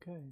Okay.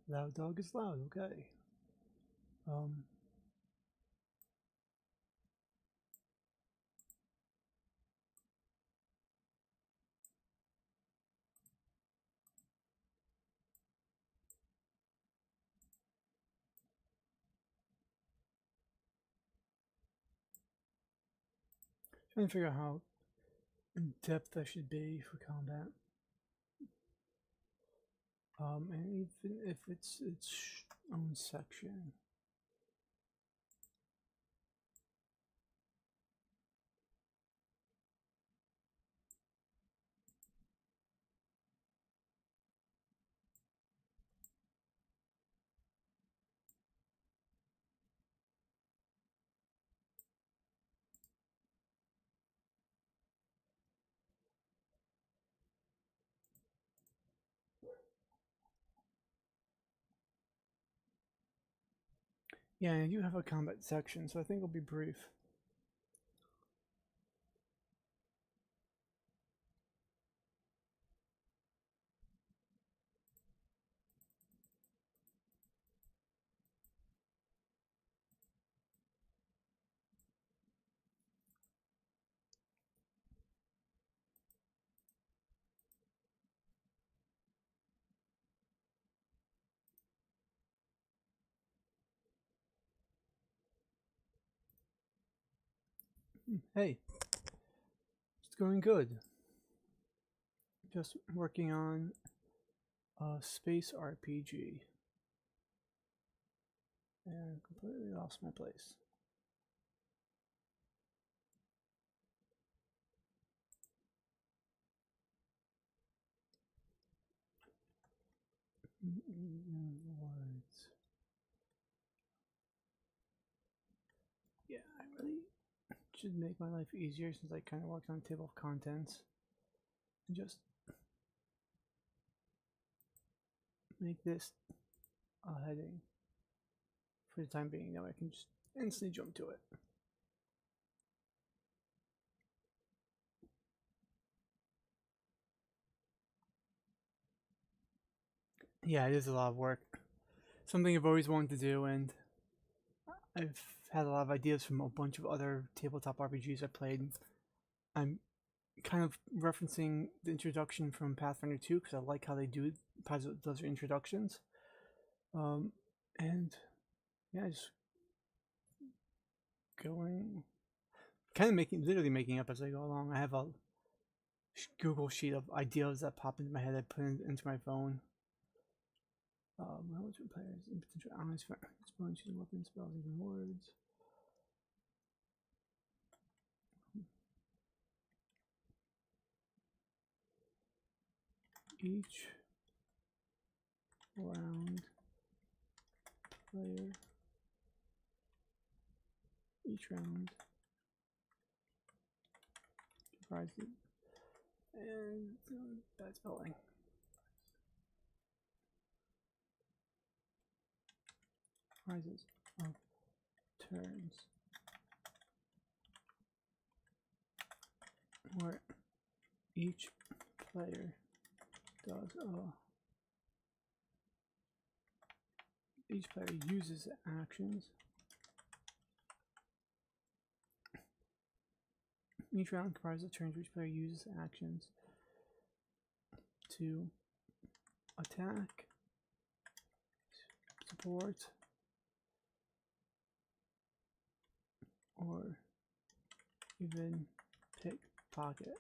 Loud dog is loud. Okay. Um. Trying to figure out how in depth I should be for combat. And even if it's its own section. Yeah, I do have a combat section, so I think it'll be brief. Hey, it's going good. Just working on a space RPG. And completely lost my place. Words. Yeah, I really should make my life easier since I kind of worked on table of contents. And just make this a heading for the time being. Now I can just instantly jump to it. Yeah, it is a lot of work. Something I've always wanted to do, and I've had a lot of ideas from a bunch of other tabletop RPGs I played. I'm kind of referencing the introduction from Pathfinder 2 because I like how they do does their introductions. And yeah, just going, kind of literally making up as I go along. I have a Google sheet of ideas that pop into my head. I put it into my phone. Relevant players and potential allies for exploring choosing weapons, spells, even words. Each round player each round comprises and bad spelling. Comprises of turns where each player does each player uses actions. Each round comprises of turns where each player uses actions to attack, support, or even pickpocket.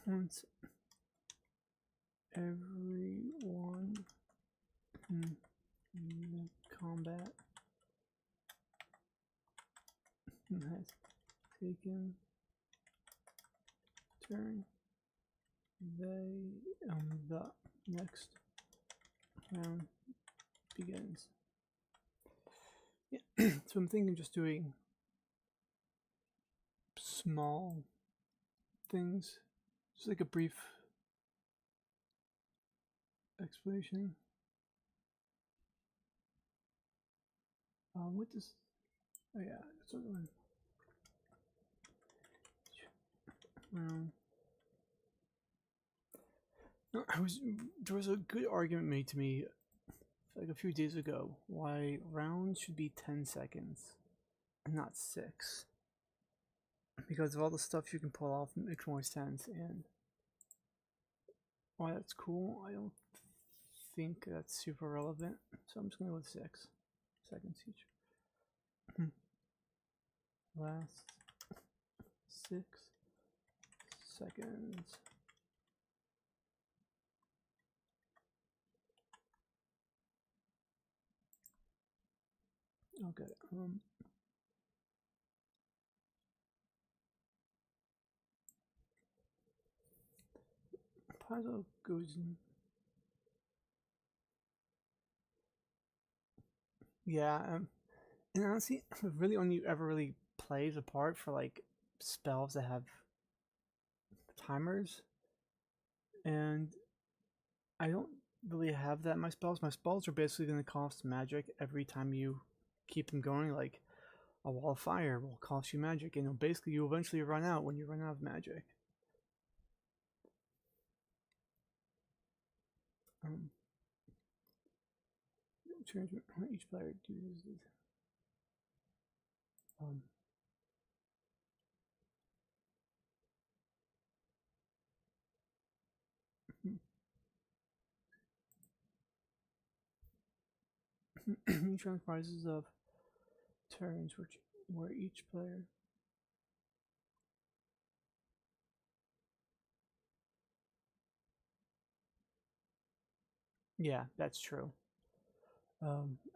Once everyone in the combat has taken turn, the next round begins. Yeah. So I'm thinking just doing small things, just like a brief explanation. What does? Oh yeah, that's what one. No, there was a good argument made to me like a few days ago why rounds should be 10 seconds and not 6, because of all the stuff you can pull off it makes more sense. And why that's cool, I don't think that's super relevant, so I'm just gonna go with 6 seconds each. Last 6 seconds. Okay. Puzzle goes in. Yeah. And honestly, really only ever really plays a part for like spells that have timers, and I don't really have that in my spells. My spells are basically going to cost magic every time you keep them going. Like a wall of fire will cost you magic, and basically you eventually run out when you run out of magic. Each player uses each round comprises of turns where each player yeah, that's true.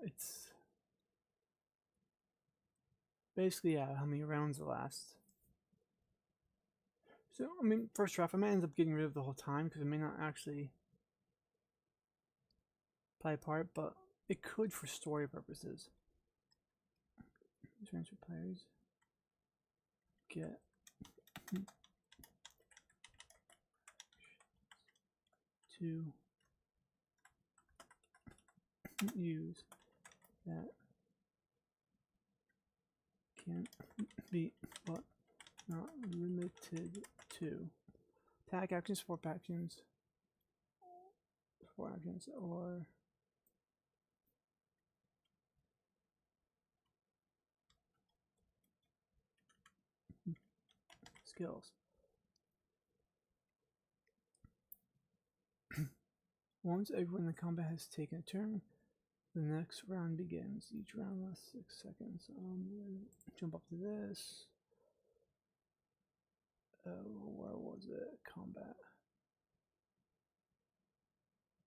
It's basically, yeah, how many rounds it lasts. So, I mean, first draft, I might end up getting rid of the whole time because it may not actually play a part, but it could for story purposes. Transfer players get to use that can be, but not limited to attack actions, support actions, or skills. Once everyone in the combat has taken a turn, the next round begins. Each round lasts 6 seconds. Jump up to this. Where was it? Combat.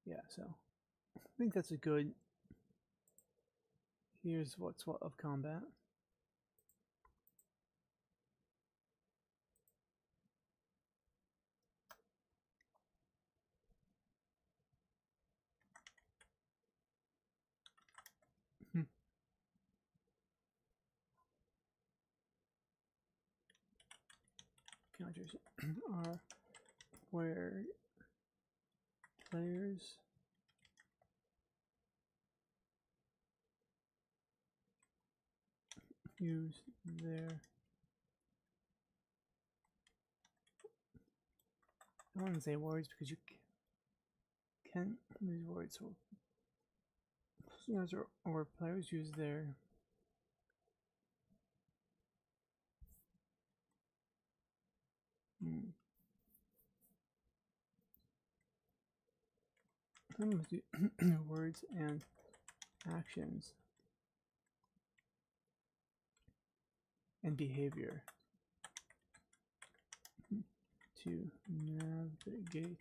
Yeah, so I think that's a good. Here's what's what of combat. encounters are where players use their, I don't want to say words because you can't use words, so or players use their words and actions and behavior to navigate.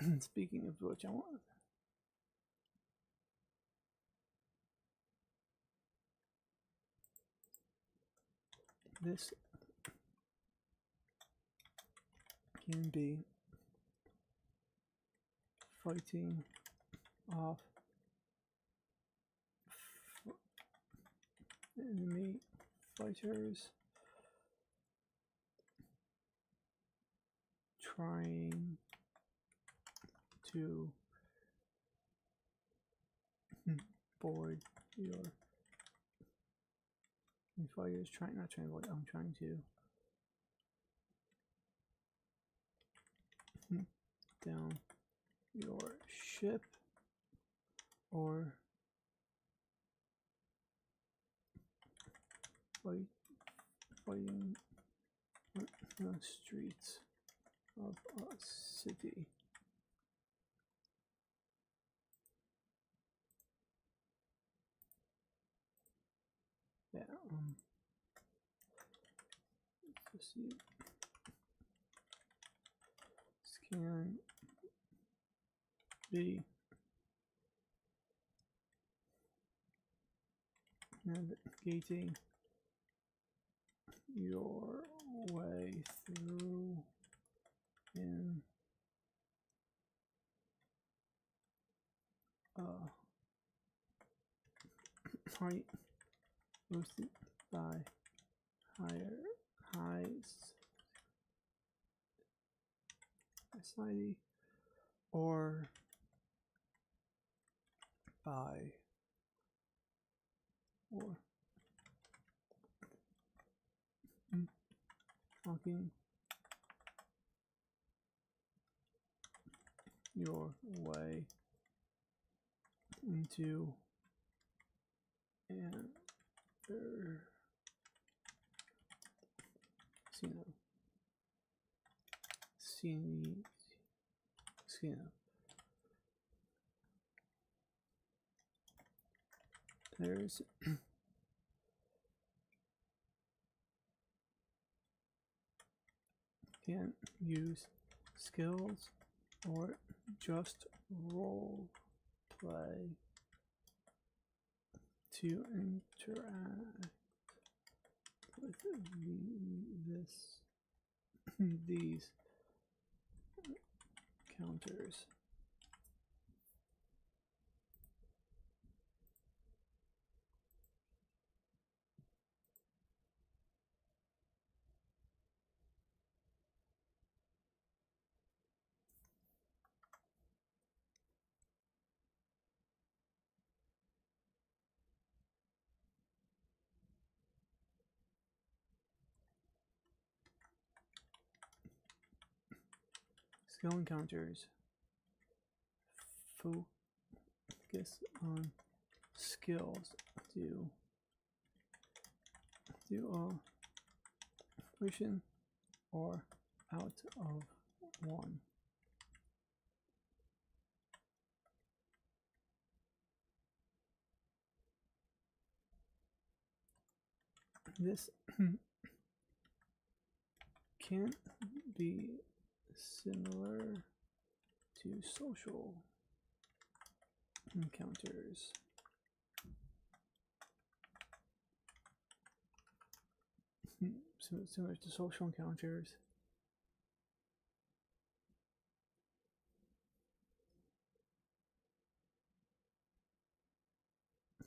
And speaking of which, I want this can be fighting off enemy fighters, trying to board your fighters, not trying to board, I'm trying to down your ship, or fighting the streets of a city. Yeah, let's see. Scan be navigating your way through in height boosted by high society, or by walking your way into an casino. There's can use skills or just role play to interact with these counters. Skill encounters focus on skills to do a mission or out of one. This can be similar to social encounters. Similar to social encounters.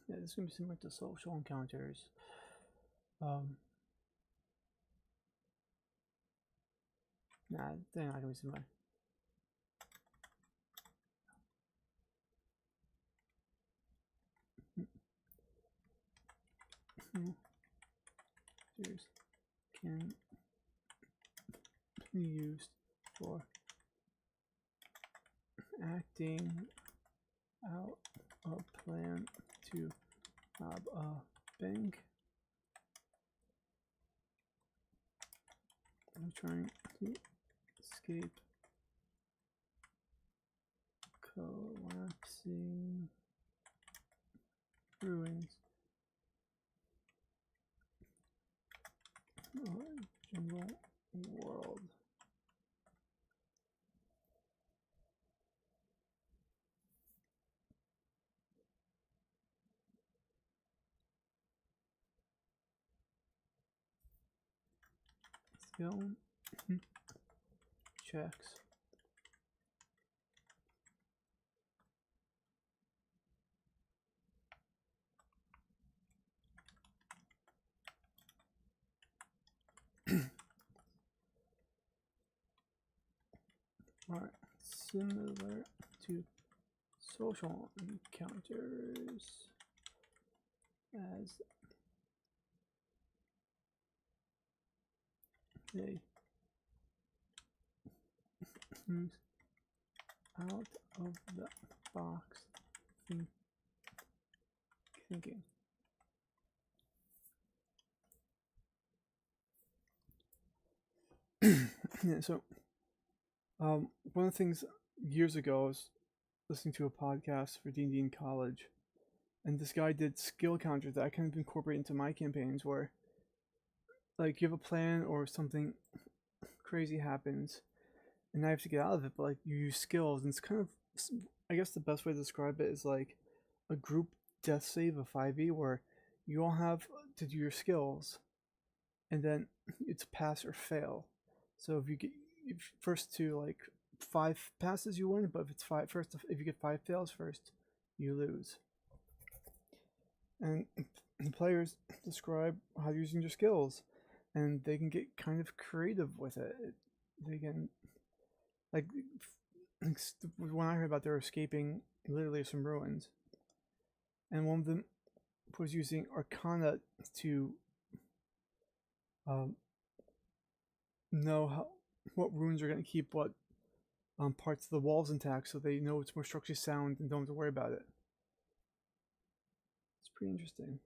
Yeah, this is going to be similar to social encounters. Nah, they're not gonna be similar. Here's can be used for acting out a plan to rob a bank. I'm trying to escape collapsing ruins. Jungle world. Skill checks. Are similar to social encounters as they move out of the box thinking. Yeah, so one of the things years ago I was listening to a podcast for D&D in college, and this guy did skill counters that I kind of incorporate into my campaigns where like you have a plan or something crazy happens and I have to get out of it, but like you use skills, and it's kind of, I guess the best way to describe it is like a group death save of 5e where you all have to do your skills and then it's pass or fail. So if you get first to like 5 passes you win, but if it's if you get 5 fails first, you lose. And the players describe how they're using their skills, and they can get kind of creative with it. They can, like, when I heard about, they were escaping literally some ruins, and one of them was using Arcana to know what runes are going to keep what parts of the walls intact, so they know it's more structurally sound and don't have to worry about it. It's pretty interesting.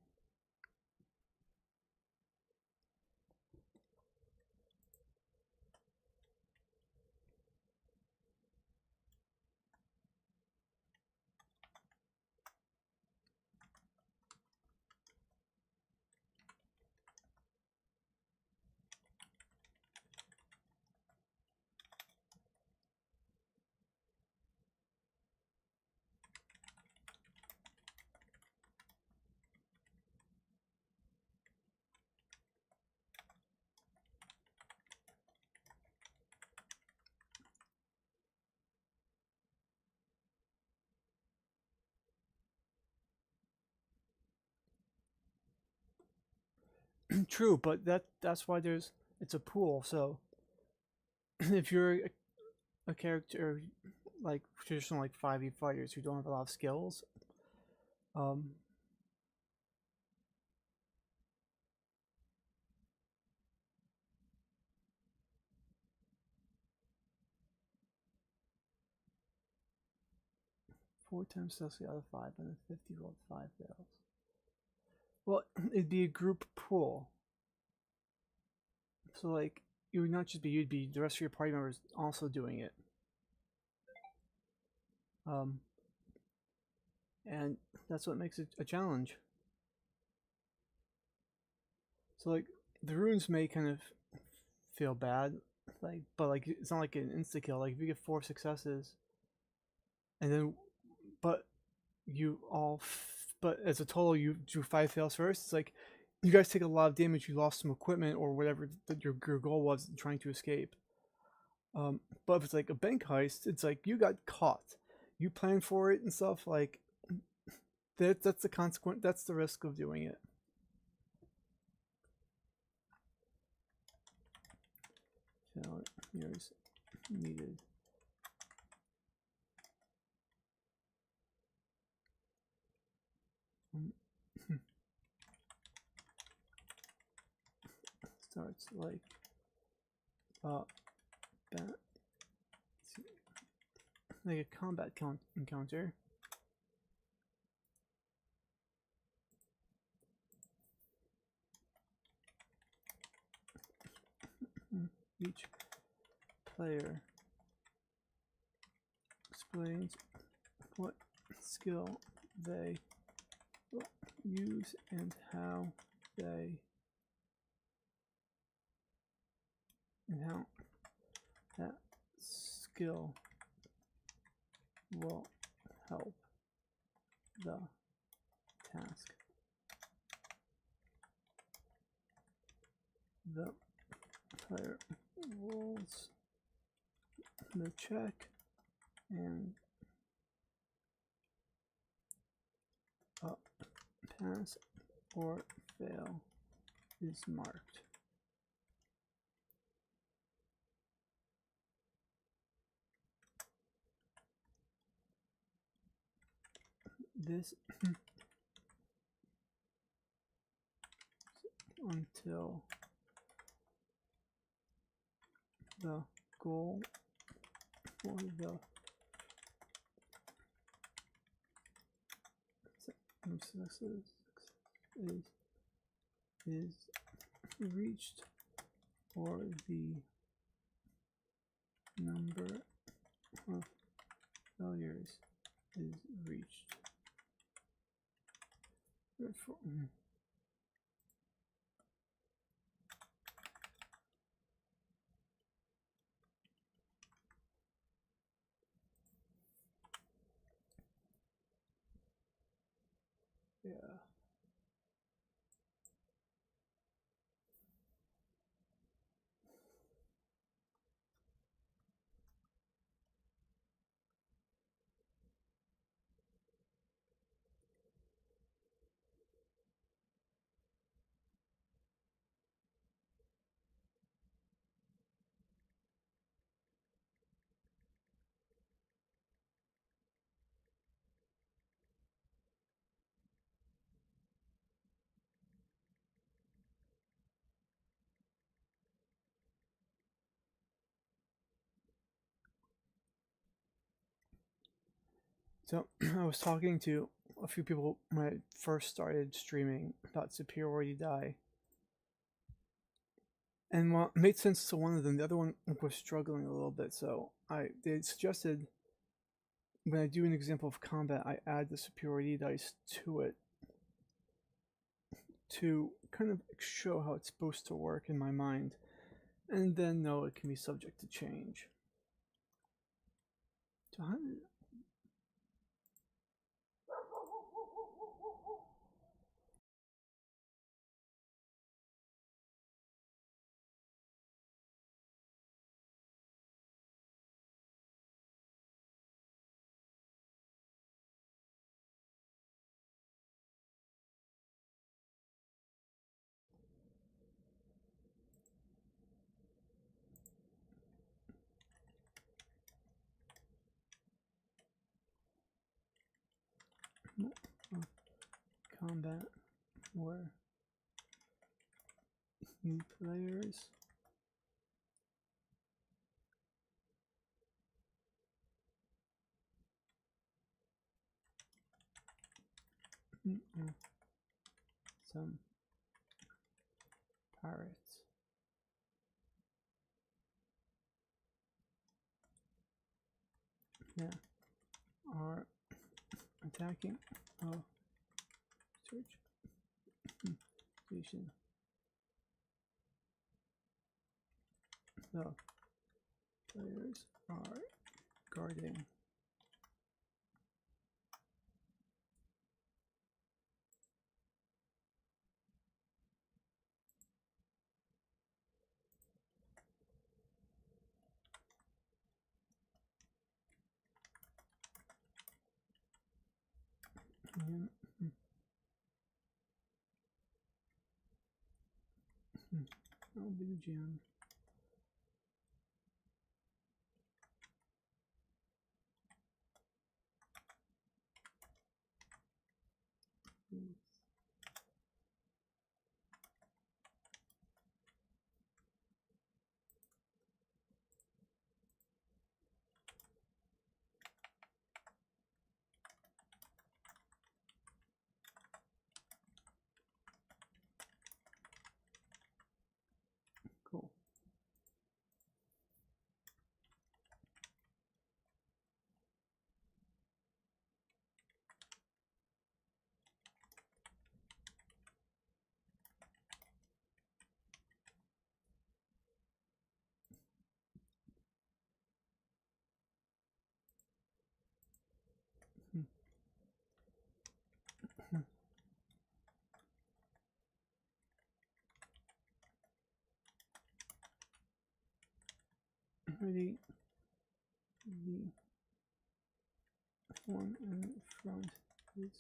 True, but that's why it's a pool. So if you're a character like traditional like 5e fighters who don't have a lot of skills, 4 times success out of 5 and a 50 rolled 5 fails. Well, it'd be a group pool. So like it would not just be you'd be the rest of your party members also doing it. And that's what makes it a challenge. So like the runes may kind of feel bad, like, but like it's not like an insta kill. Like if you get 4 successes, and then but as a total you do 5 fails first, it's like you guys take a lot of damage. You lost some equipment or whatever that your goal was trying to escape. But if it's like a bank heist, it's like you got caught. You planned for it and stuff. Like that's the consequence. That's the risk of doing it. So Here's needed. Starts like like a combat encounter. Each player explains what skill they will use and how that skill will help the task. The player rolls the check and a pass or fail is marked. This until the goal for the is reached or the number of failures is reached. Yeah. So I was talking to a few people when I first started streaming about superiority die. And well, it made sense to one of them. The other one was struggling a little bit, so they suggested when I do an example of combat, I add the superiority dice to it to kind of show how it's supposed to work in my mind, and then know it can be subject to change. So how did combat where new players some pirates are attacking a search station. The players are guarding him. I'll be the GM. one in front is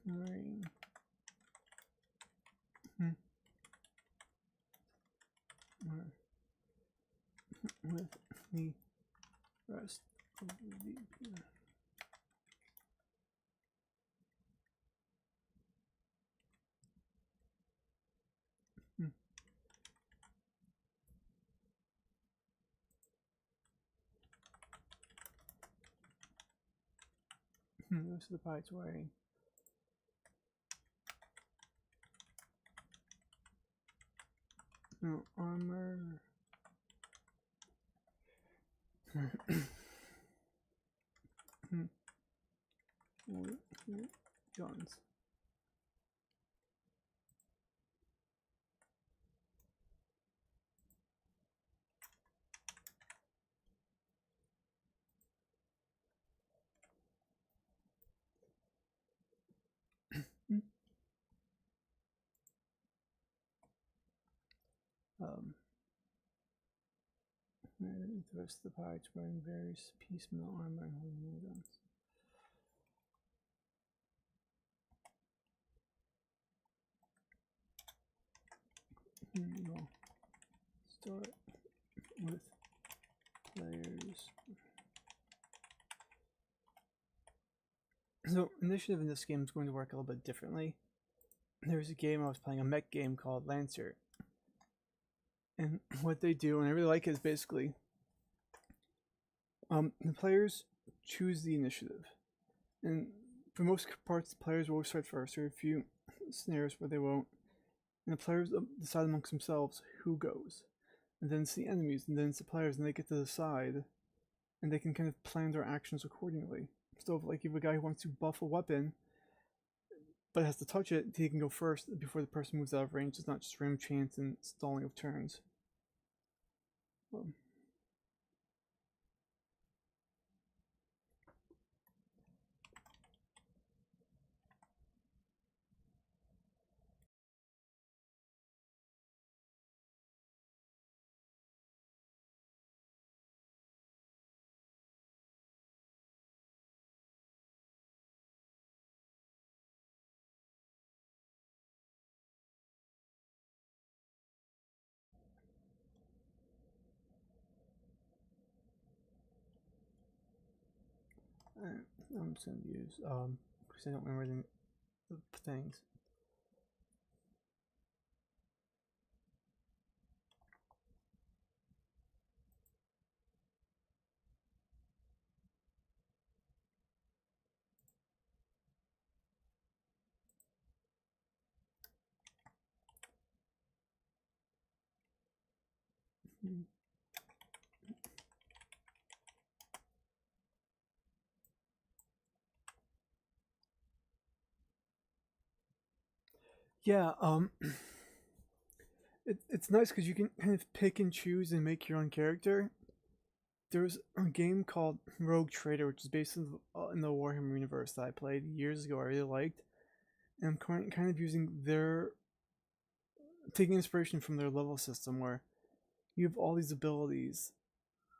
ring with the rest of the the rest of the pie it's wearing. No armor. Guns. The rest of the pirates wearing various piecemeal armor and holding guns. We'll start with players. So initiative in this game is going to work a little bit differently. There's a game I was playing, a mech game called Lancer. And what they do, and I really like it, is basically the players choose the initiative. And for most parts, the players will always start first. There are a few scenarios where they won't. And the players decide amongst themselves who goes. And then it's the enemies, and then it's the players, and they get to decide. And they can kind of plan their actions accordingly. So if, like, you have a guy who wants to buff a weapon, but has to touch it, he can go first before the person moves out of range. It's not just random chance and stalling of turns. I'm just going to use, because I don't remember the things. Yeah, it's nice because you can kind of pick and choose and make your own character. There's a game called Rogue Trader, which is based in the Warhammer universe that I played years ago. I really liked, and I'm kind of using taking inspiration from their level system, where you have all these abilities.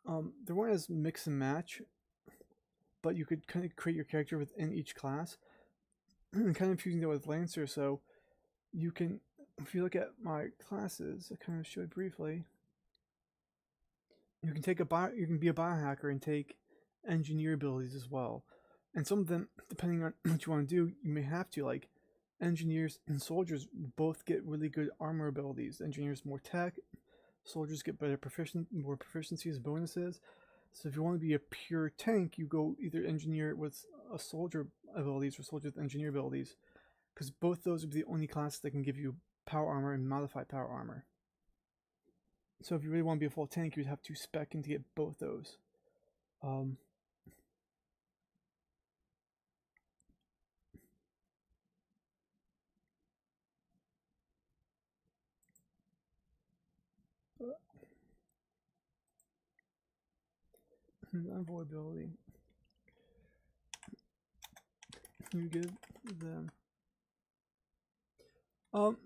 There weren't as mix and match, but you could kind of create your character within each class, and kind of using that with Lancer. So you can, if you look at my classes, I kind of showed briefly. You can you can be a biohacker and take engineer abilities as well. And some of them, depending on what you want to do, you may have to, like engineers and soldiers both get really good armor abilities. Engineers more tech, soldiers get more proficiencies, bonuses. So if you want to be a pure tank, you go either engineer with a soldier abilities or soldier with engineer abilities, because both those would be the only classes that can give you power armor and modified power armor. So if you really want to be a full tank, you'd have to spec in to get both those. Avoidability. You give them.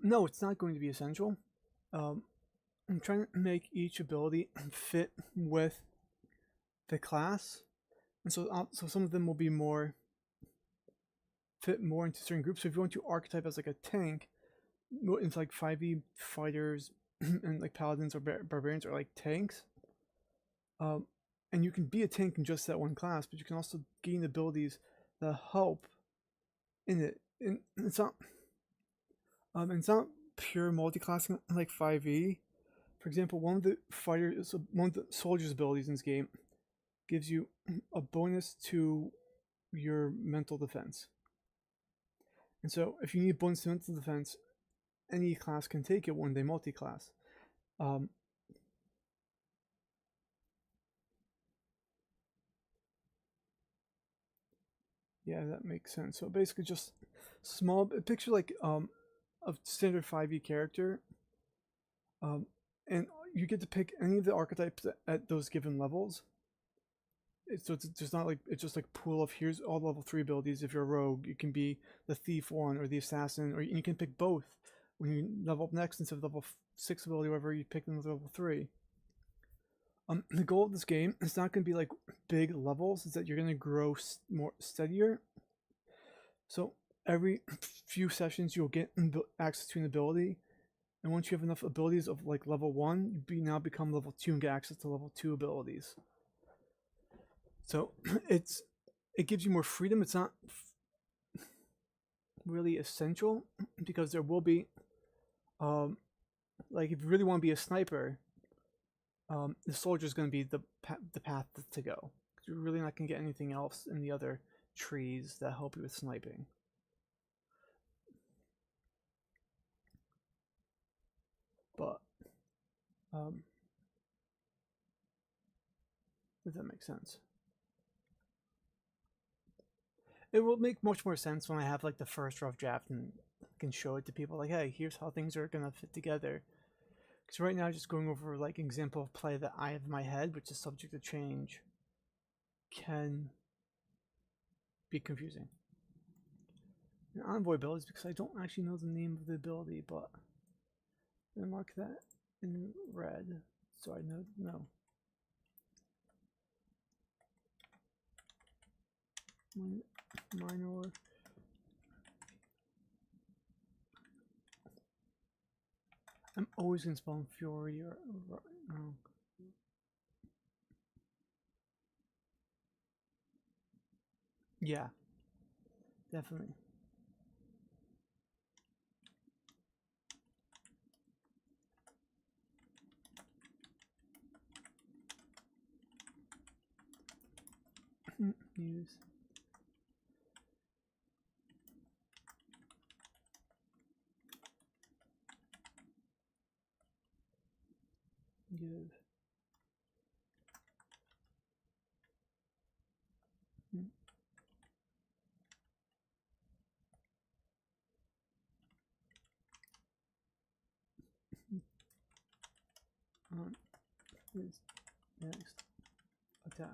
No, it's not going to be essential. I'm trying to make each ability fit with the class, and so some of them will be more fit more into certain groups. So if you want to archetype as like a tank, into like 5e fighters and like paladins or barbarians are like tanks. And you can be a tank in just that one class, but you can also gain abilities that help in it. And it's not pure multi-classing like 5e. For example, one of the soldiers' abilities in this game gives you a bonus to your mental defense. And so if you need bonus to mental defense, any class can take it when they multi-class. Yeah, that makes sense. So basically just small, picture like a standard 5e character. And you get to pick any of the archetypes at those given levels. So it's just not like, it's just like pool of here's all level 3 abilities. If you're a rogue, you can be the thief one or the assassin, or you can pick both. When you level up next, instead of level 6 ability, whatever, you pick them with level 3. The goal of this game is not going to be like big levels, it's that you're going to grow more steadier. So every few sessions you'll get access to an ability, and once you have enough abilities of like level 1, you now become level 2 and get access to level 2 abilities. So it gives you more freedom. It's not really essential, because there will be like if you really want to be a sniper, the soldier is going to be the path to go. You're really not going to get anything else in the other trees that help you with sniping. But if that makes sense. It will make much more sense when I have like the first rough draft and can show it to people like, hey, here's how things are gonna fit together. Because right now, just going over like an example of play that I have in my head, which is subject to change, can be confusing. And envoy abilities, because I don't actually know the name of the ability, but I'm gonna mark that in red so I know. Minor. I'm always gonna spawn Fury or no. Yeah, definitely. Use. Give. Is next attack.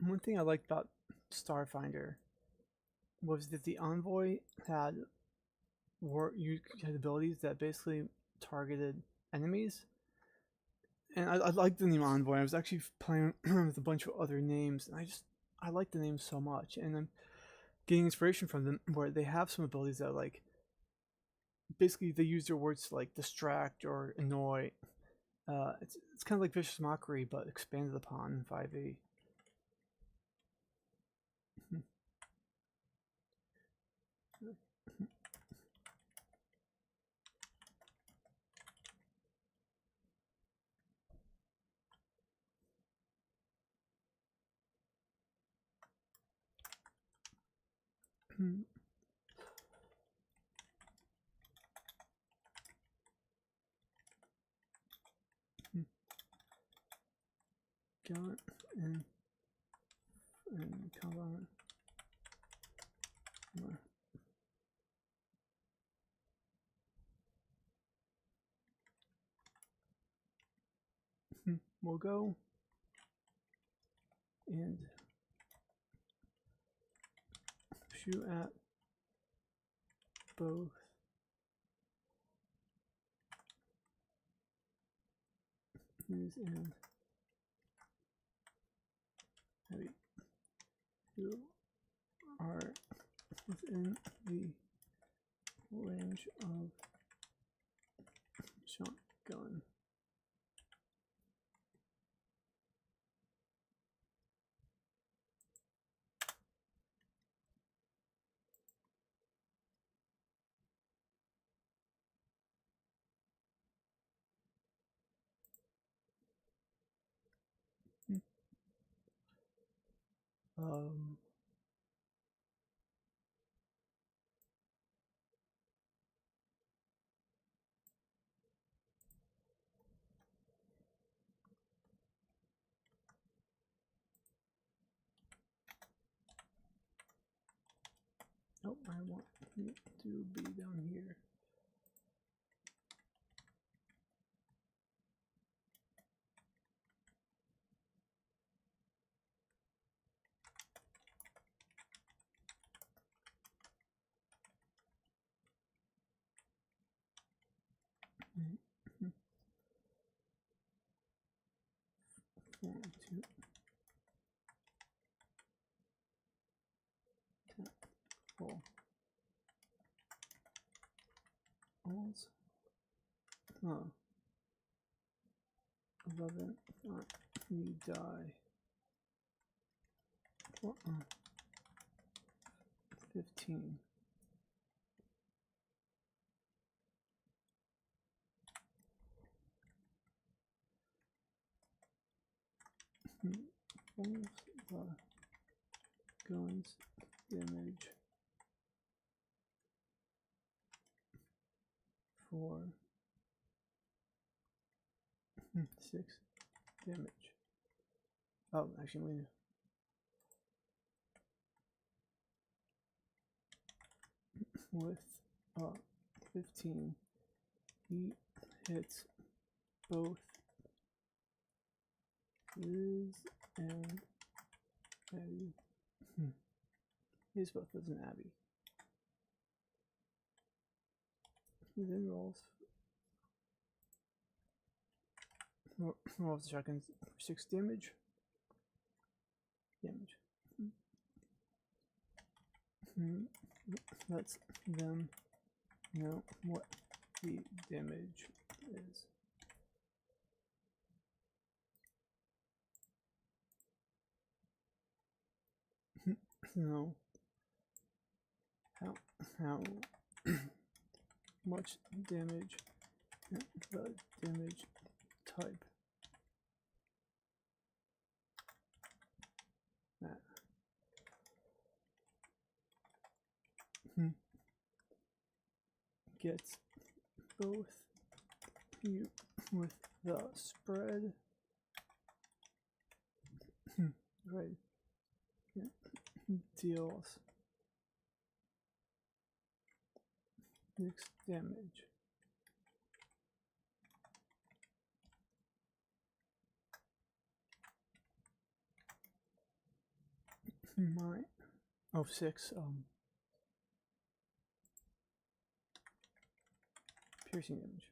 One thing I liked about Starfinder was that the envoy had abilities that basically targeted enemies, and I liked the name envoy. I was actually playing with a bunch of other names, and I like the names so much, and I'm getting inspiration from them where they have some abilities that like basically they use their words to like distract or annoy. It's kind of like Vicious Mockery, but expanded upon in 5e. Got and combat. We'll go and shoot at both is and heavy. You are within the range of shotgun. Um, oh, I want it to be down here. Mm-hmm. 4, 2, 10, 4. Alls. 11. You die. 15. Alls guns damage for 6 damage. Oh, actually, with 15, he hits both Liz and Abby. His both Liz and Abby. He then rolls the shotgun for 6 damage. Lets them know what the damage is. So how much damage and the damage type. That gets both you with the spread. Right. Deals 6 damage. My 6 piercing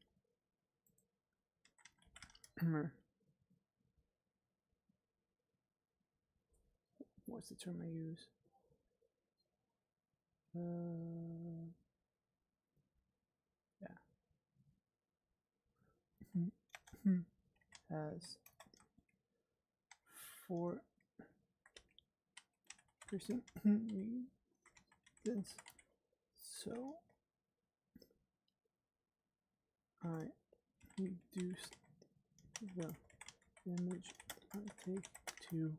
damage. What's the term I use? Yeah. Has 4 piercing resistance. So I reduced the damage I take to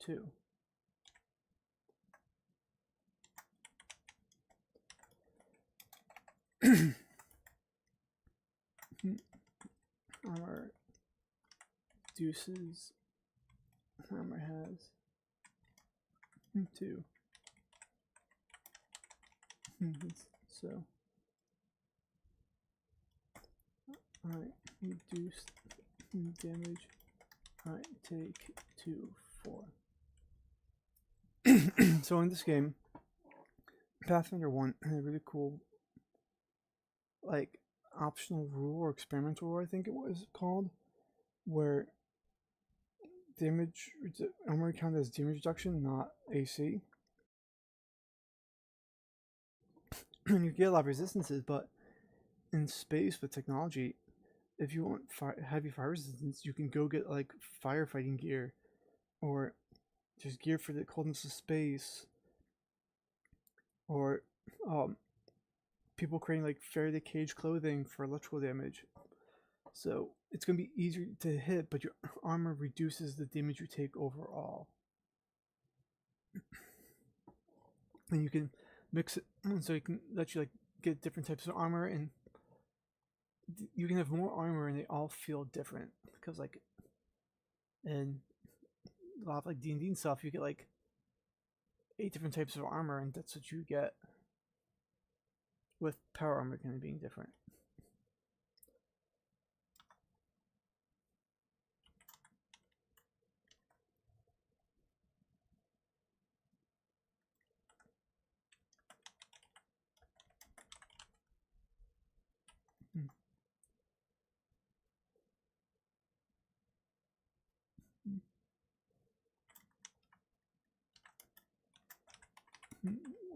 2. Armor reduces. Armor has 2. So I reduce damage I take to 4. So in this game, Pathfinder 1 had a really cool, like, optional rule or experimental rule, I think it was called, where damage armor count as damage reduction, not AC. And you get a lot of resistances, but in space with technology, if you want heavy fire resistance, you can go get like firefighting gear, or just gear for the coldness of space, or people creating like Faraday cage clothing for electrical damage. So it's going to be easier to hit, but your armor reduces the damage you take overall. And you can mix it, so you can let you like get different types of armor, and you can have more armor and they all feel different, because like in a lot of like D&D and stuff, you get like 8 different types of armor, and that's what you get with power armor kind of being different.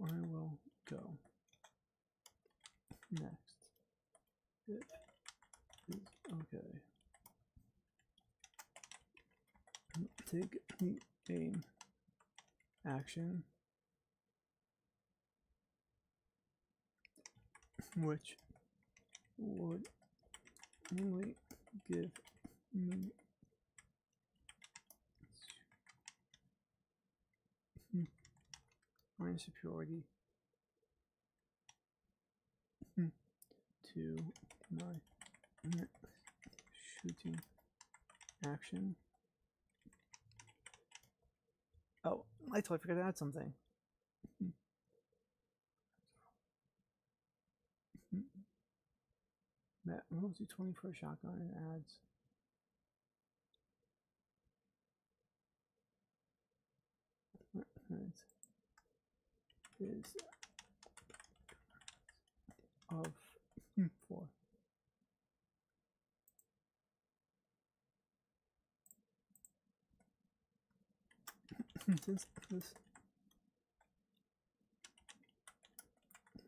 I will go next. It is okay. Take the aim action, which would only give me minor superiority to my shooting action. Oh, I totally forgot to add something. That rolls d20 for a shotgun and adds is of 4. Since this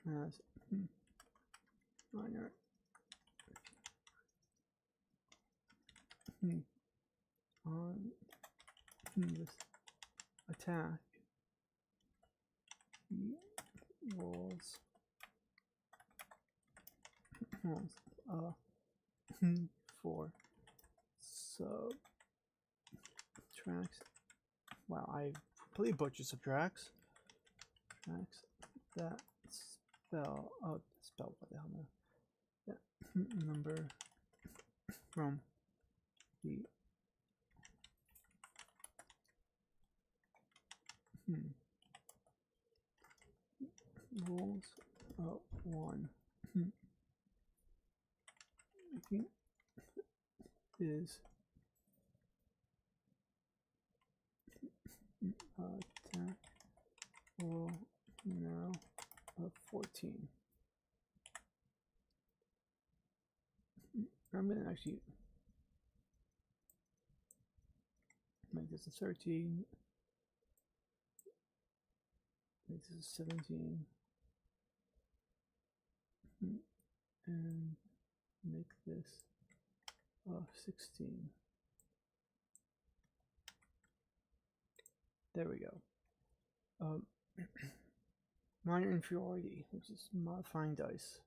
has minor on this attack, he rolls 4 subtracts. Wow, I completely butchered subtracts. Subtracts that spell. Oh, spell. What the hell now? That number from the rolls of 1. I think is attack roll now of 14. I'm gonna actually make this a 13. Make this a 17. And make this 16. There we go. Minor inferiority, which is modifying dice.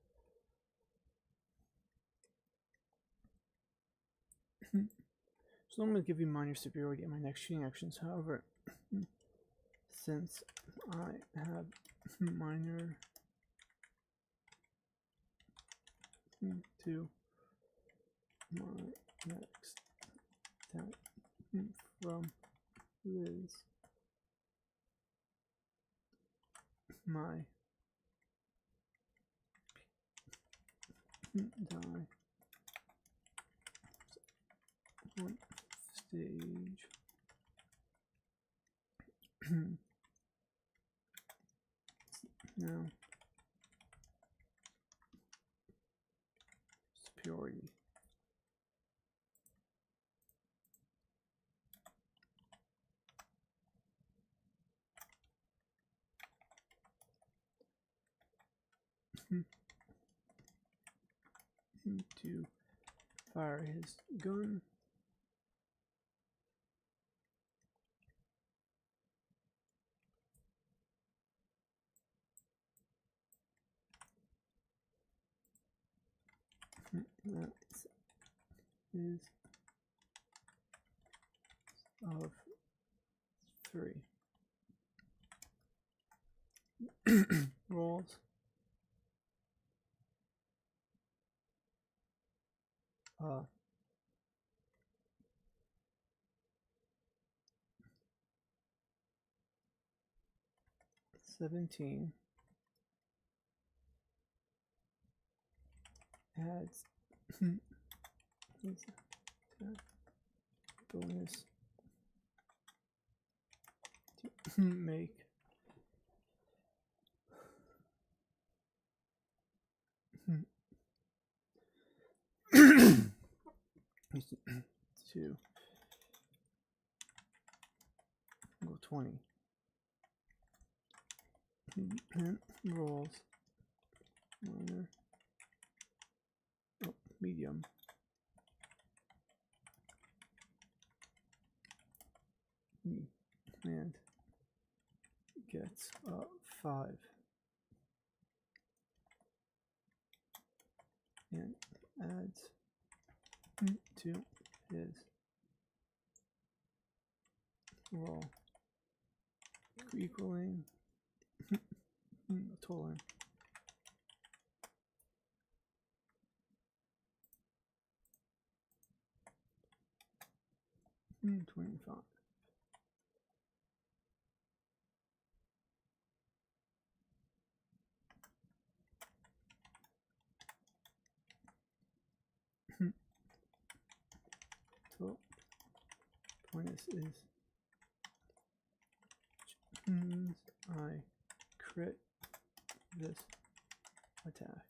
So I'm going to give you minor superiority in my next shooting actions. However, since I have minor to my next attack from Liz, my die on stage now superiority. to fire his gun. That is of 3. Rolls. Uh, 17 adds bonus to make to go 20 and rolls minor, medium, and gets 5 and adds to his roll, equaling total 25. So bonus is I crit this attack.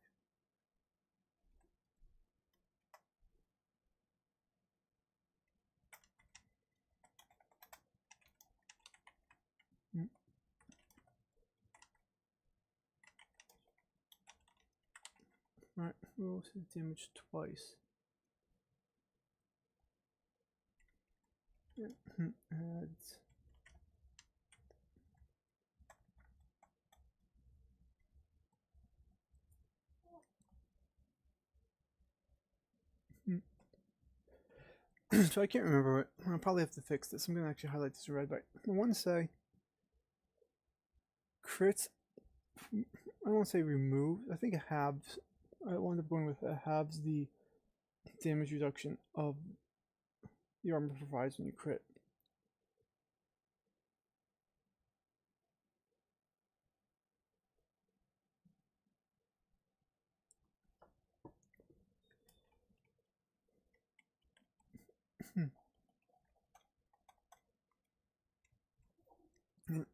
Alright, rolls his damage twice. Adds so I can't remember it. I'll probably have to fix this. I'm going to actually highlight this in red, but I want to say crits, I don't want to say remove, I think it halves. I wound up going with it halves the damage reduction of the armor provides when you crit.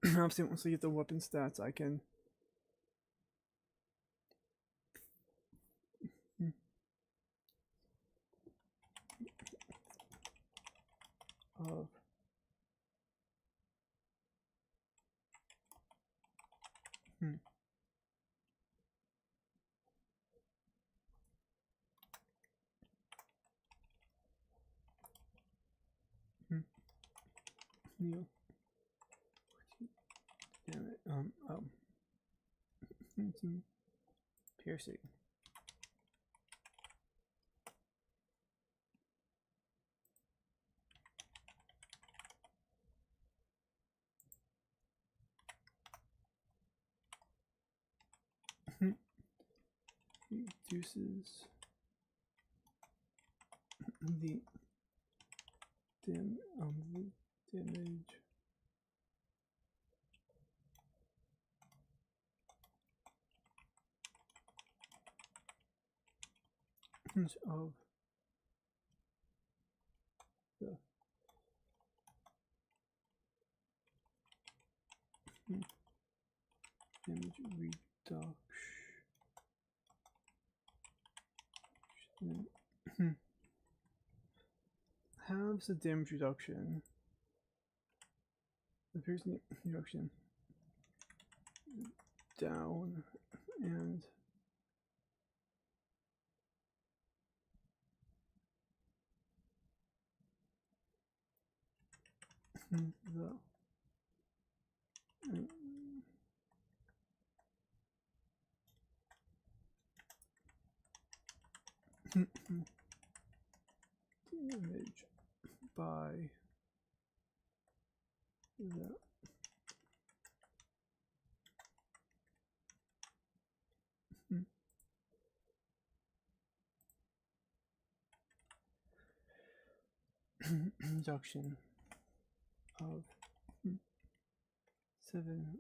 Obviously, once I get the weapon stats, I can of heal. Damn it. 19 piercing. Reduces the damage of the damage reduction halves the damage reduction, the piercing reduction down, and image by the reduction of 7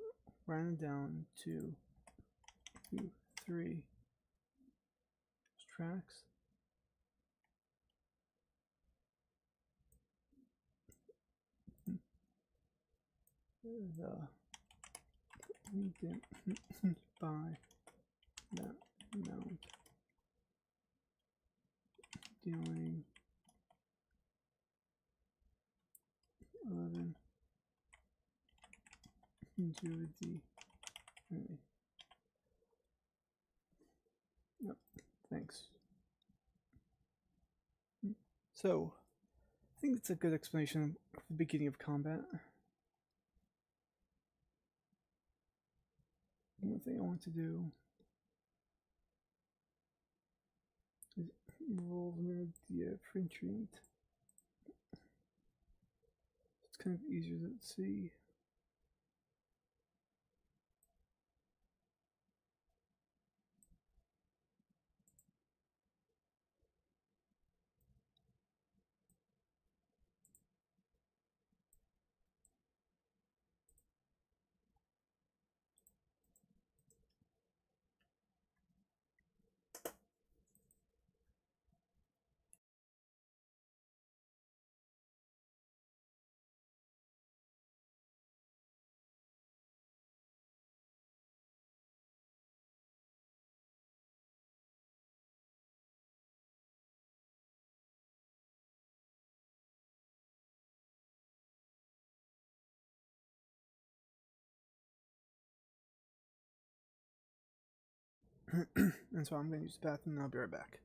rounded down to 3 tracks. The by that amount dealing 11 into the Yep, thanks. So I think it's a good explanation of the beginning of combat. One thing I want to do is roll the print rate. It's kind of easier to see. And so I'm going to use the bathroom and I'll be right back.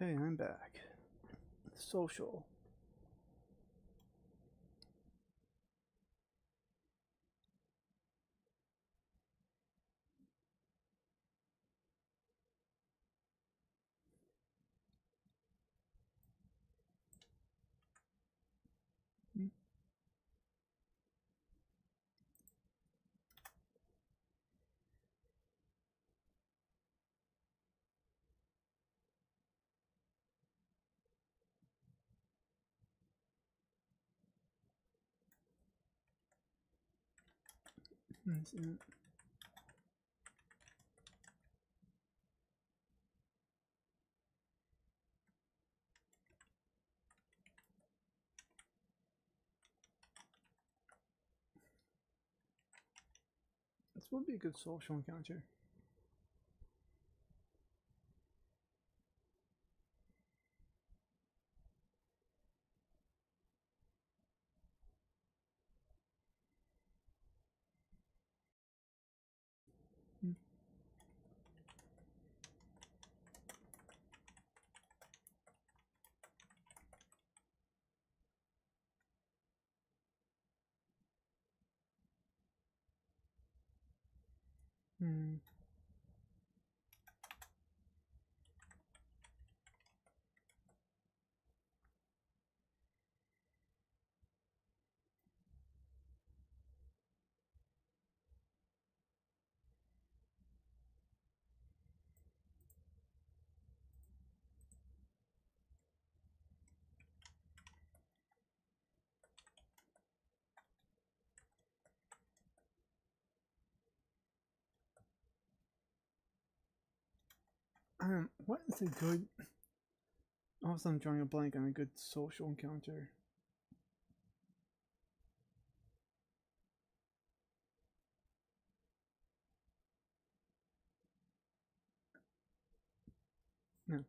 Okay, I'm back. Social. Hmm. That's it. This would be a good social encounter. Hmm. Hmm. What is a good? Also, I'm drawing a blank on a good social encounter. No.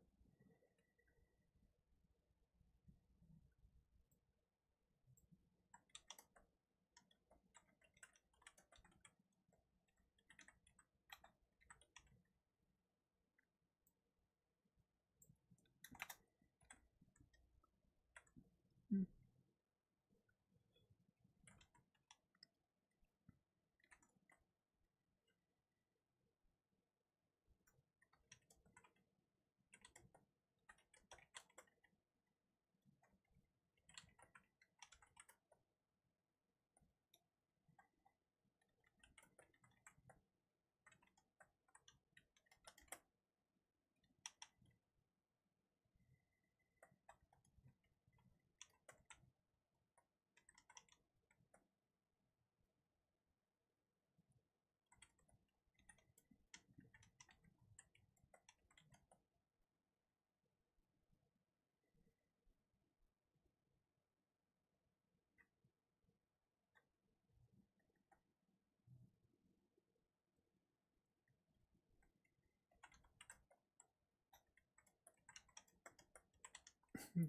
Hmm.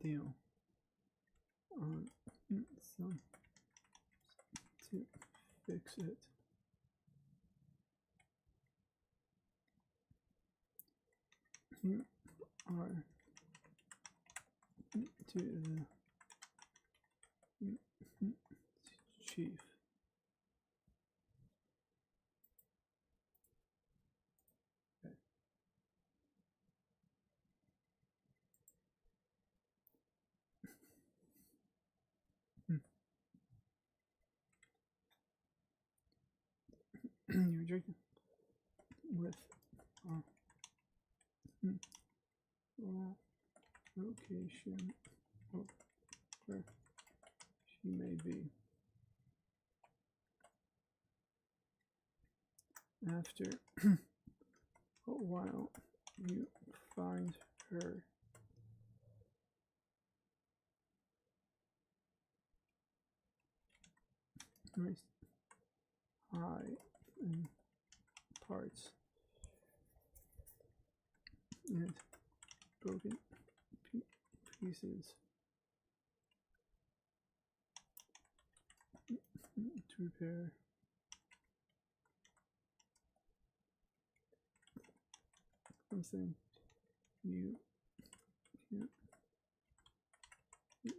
Deal. Some to fix it. You are to the chief. Okay. You're drinking with location of where she may be. After a while, you find her. Nice. High in parts and broken pieces to repair. Something you Yeah.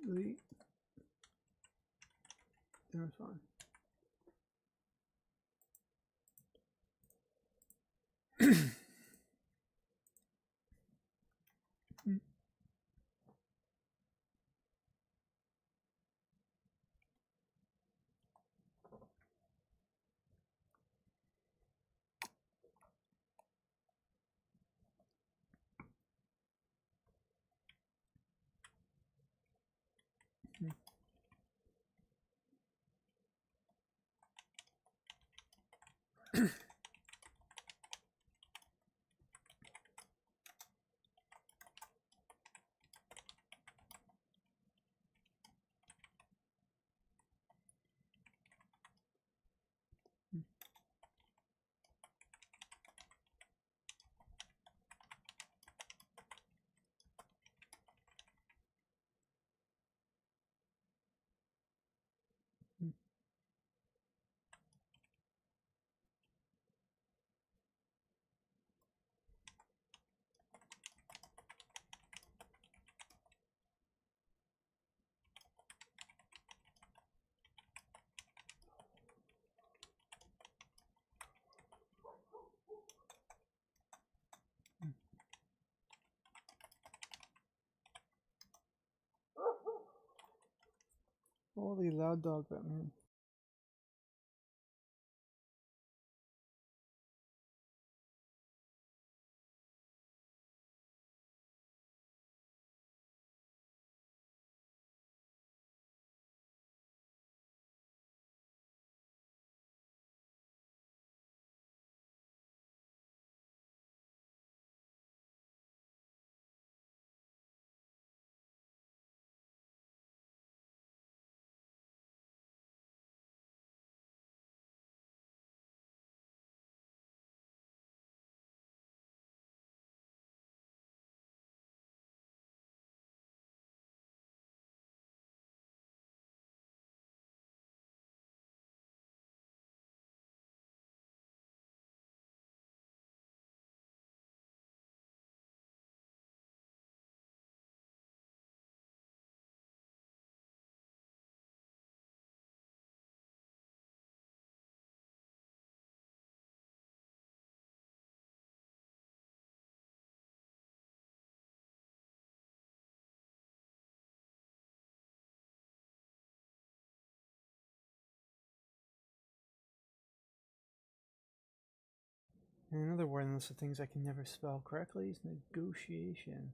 Delete. That's fine. Holy loud dog, Batman. And another word on the list of things I can never spell correctly is negotiation.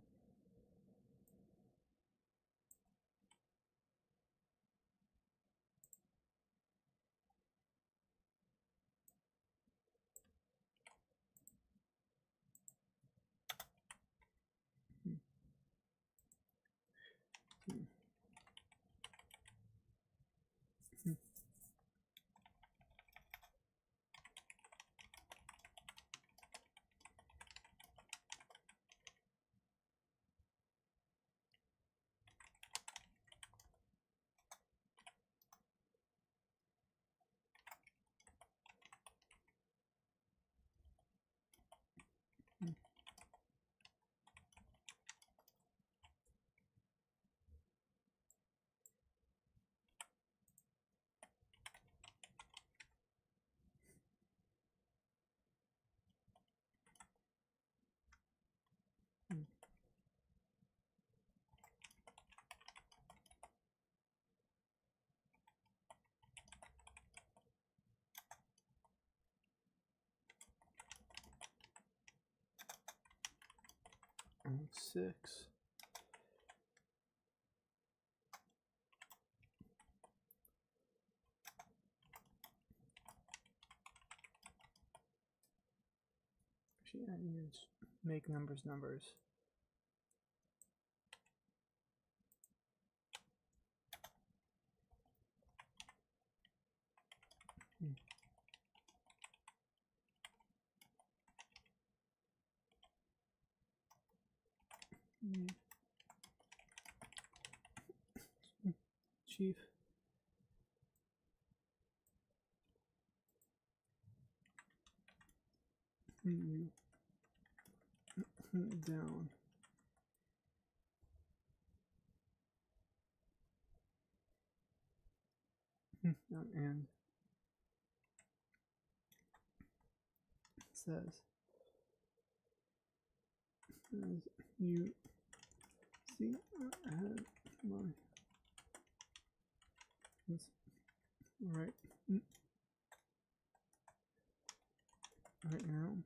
And 6. Actually, I need to make numbers numbers. Chief. Down. And it says, as you see, I have my right now.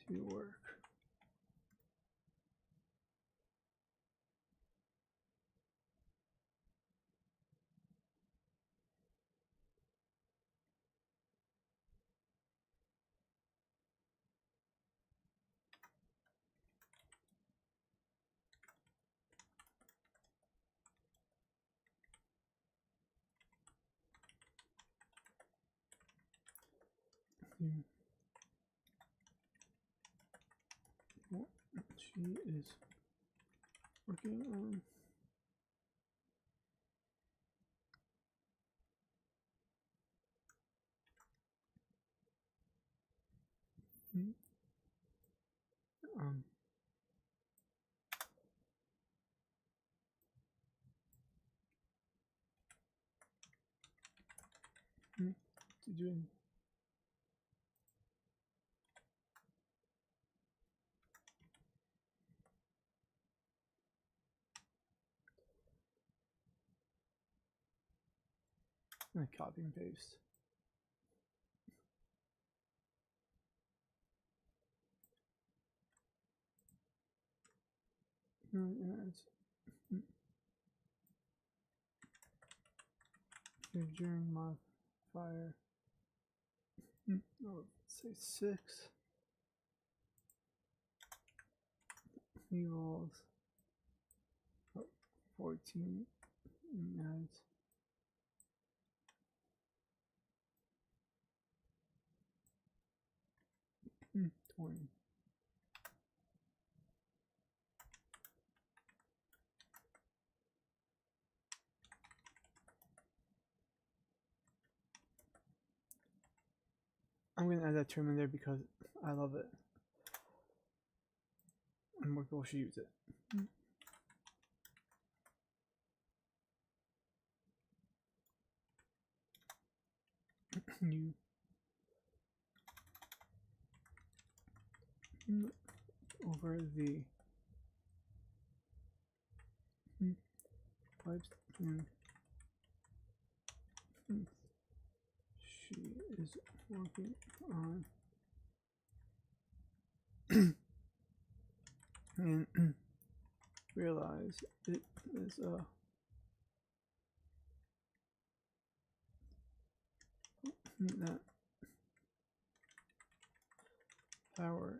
To work. What she is working on. Um, doing copy and paste. During modifier. Oh, say 6. Equals 14. Adds 20. I'm gonna add that term in there because I love it. And more people should use it. You over the pipes and she is working on and realize it is that power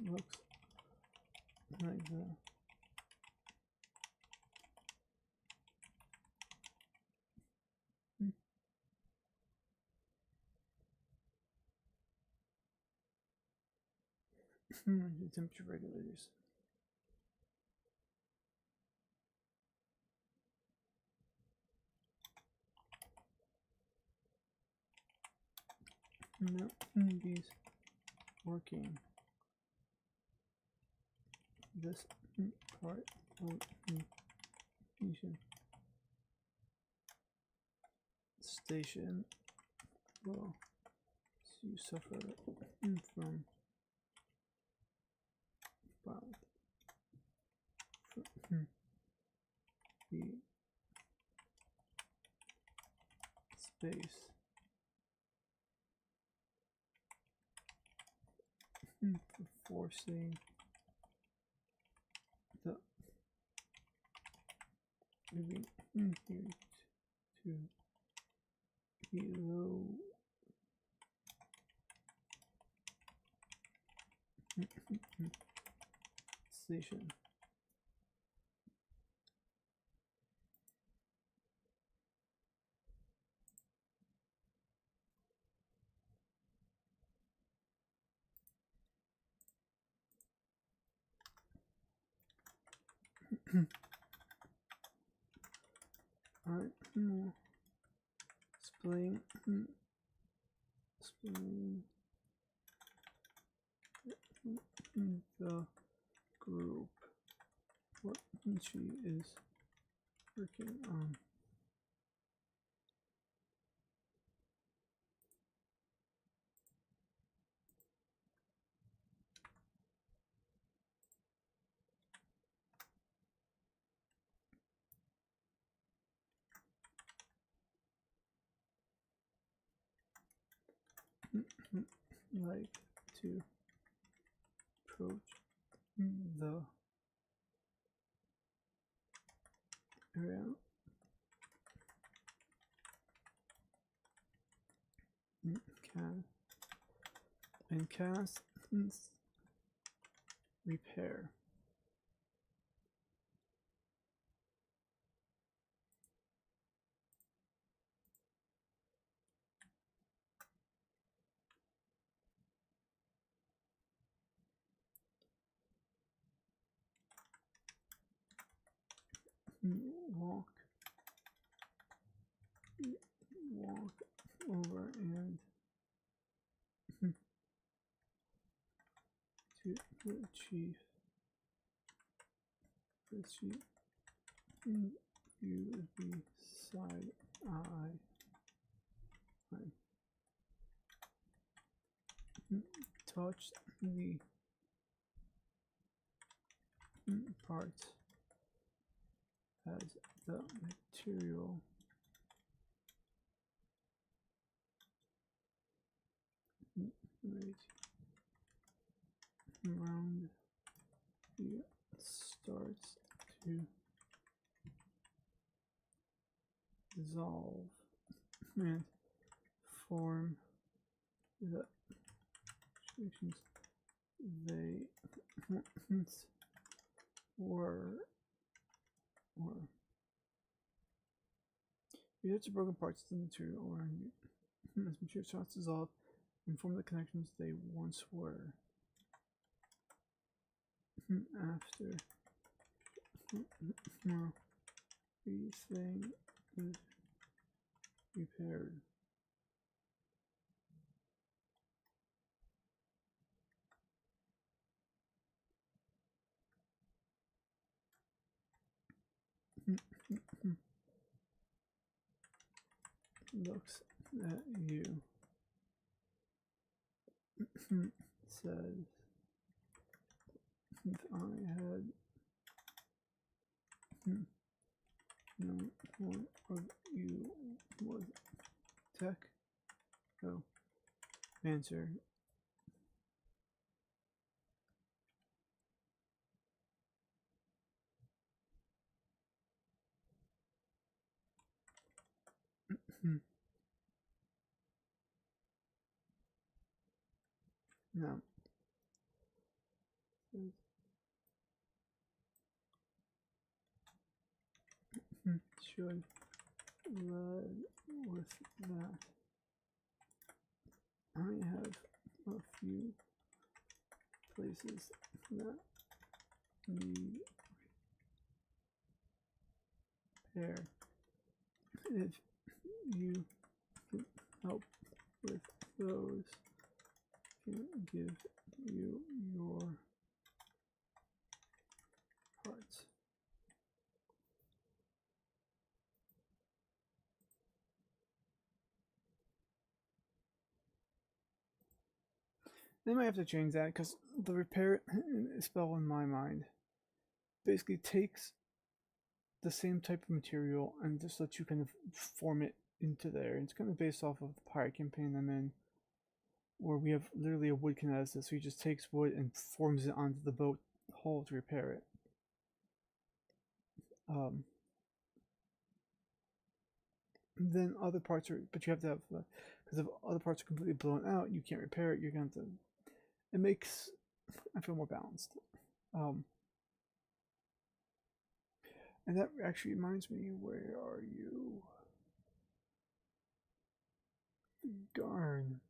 looks like the temperature regulators. No, these working. This part of the station will suffer from the space forcing the moving here to below station. Alright, explain the group what she is working on. Like to approach the area cast repair. Walk over and to the chief. The chief view the side eye. Touch the part as the material right around here starts to dissolve and form the situations they once were. Reach the broken parts of the material around you as material starts to dissolve and form the connections they once were. After everything is repaired. Looks at you. Says, if I had known one of you was tech. Oh, answer. No. Should lead with that. I have a few places that need repair. If you can help with those, can give you your parts. They might have to change that because the repair spell in my mind basically takes the same type of material and just lets you kind of form it into there. It's kind of based off of the pirate campaign I'm in, where we have literally a wood kineticist, so he just takes wood and forms it onto the boat hull to repair it. Then other parts are, but you have to have, because if other parts are completely blown out, you can't repair it. You're going to, it makes, I feel more balanced. And that actually reminds me, where are you? Garn.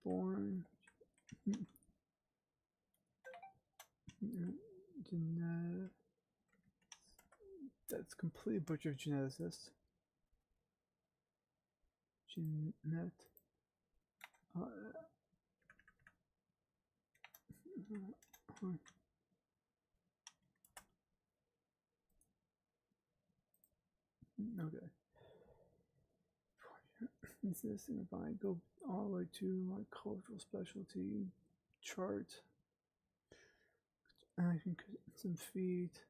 born. That's completely butchered geneticist. Genet. Okay. Is this, and if I go all the way to my cultural specialty chart, and I can cut some feet.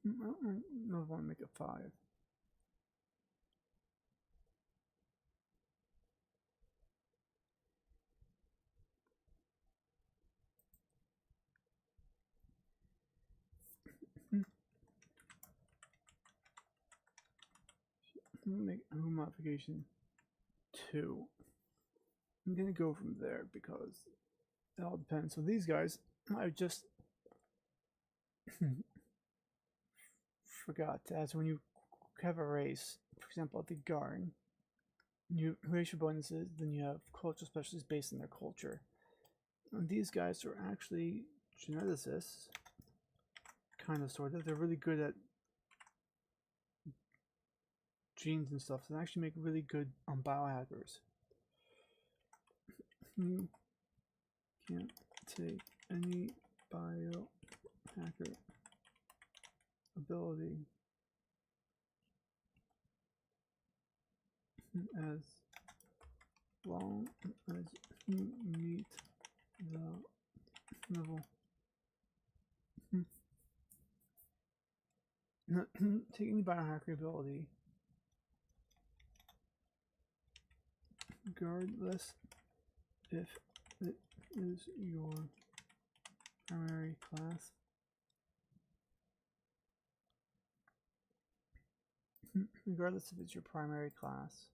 I don't know if I want to make it 5. Make a modification 2. I'm gonna go from there because it all depends. So these guys, I just forgot to add. So when you have a race, for example, at the Garn, you racial bonuses, then you have cultural specialties based on their culture. And these guys are actually geneticists, kind of, sort of. They're really good at genes and stuff, so they actually make really good biohackers. You can't take any biohacker ability as long as you meet the level. Not take any biohacker ability regardless if it is your primary class. Regardless if it's your primary class.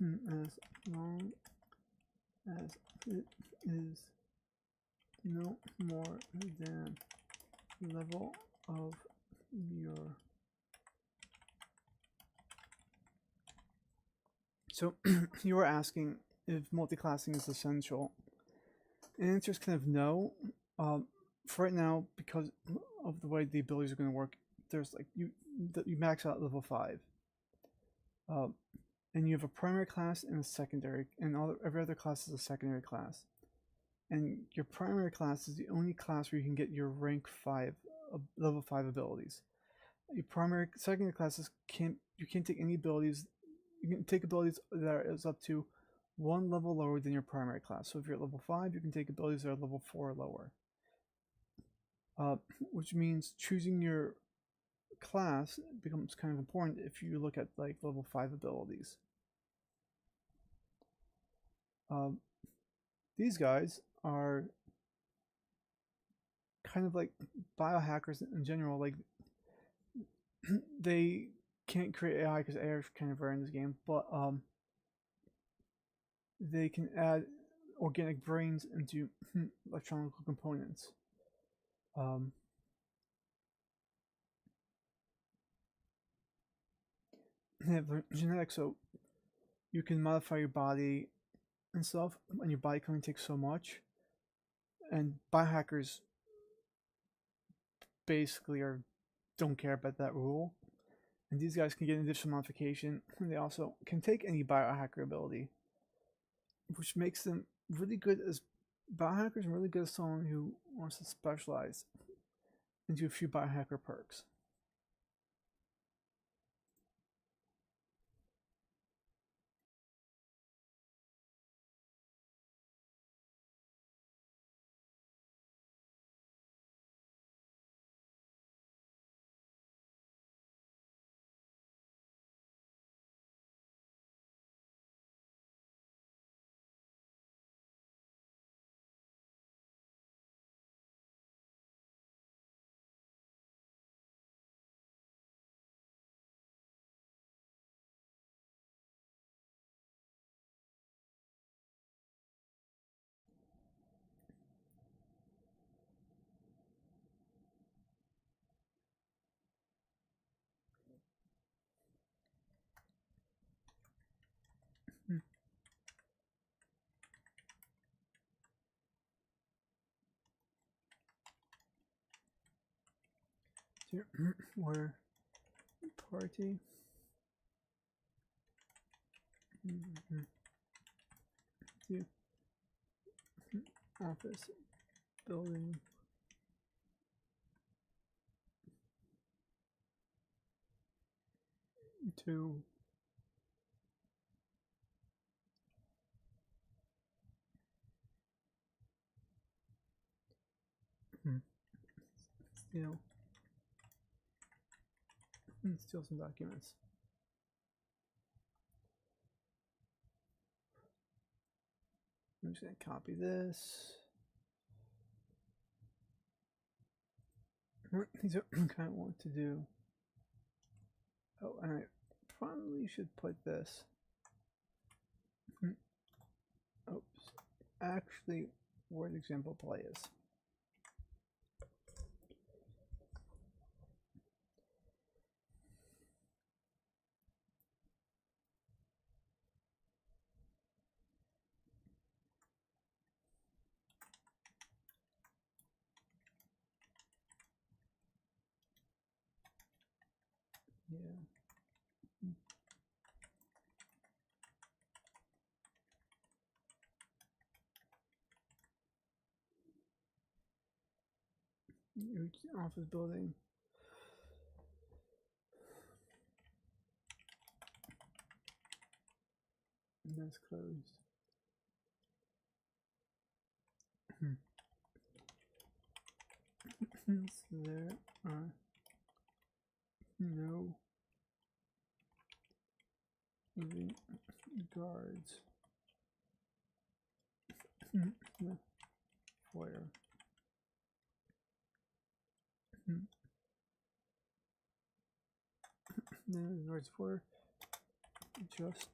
As long as it is no more than the level of your. So you were asking if multiclassing is essential. The answer is kind of no. For right now, because of the way the abilities are going to work, there's like you max out level 5, and you have a primary class and a secondary, and every other class is a secondary class. And your primary class is the only class where you can get your rank 5, level 5 abilities. Your secondary classes you can't take any abilities. You can take abilities that is up to 1 level lower than your primary class. So if you're at level 5, you can take abilities that are level 4 or lower. Which means choosing your class becomes kind of important if you look at like level 5 abilities. These guys are kind of like biohackers in general. Like they can't create AI because AI is kind of rare in this game, but they can add organic brains into electronic components. They have genetics, so you can modify your body and stuff, and your body can only take so much. And biohackers basically don't care about that rule. And these guys can get an additional modification, and they also can take any biohacker ability, which makes them really good as biohackers and really good as someone who wants to specialize into a few biohacker perks. where party to office building to steal some documents. I'm just going to copy this. These are kind of want to do. Oh, and I probably should put this. Oops. Actually, word example play is. Yeah. Office building. And that's closed. So there are no moving guards. The foyer. No guards for just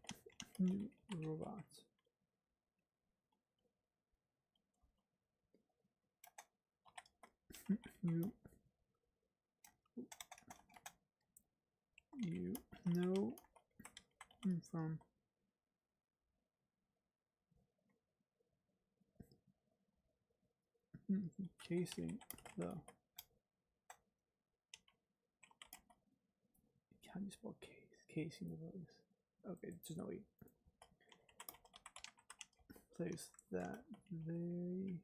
new robots. You know from casing the. How do you spell casing the bugs? Okay, just no wait. Place that they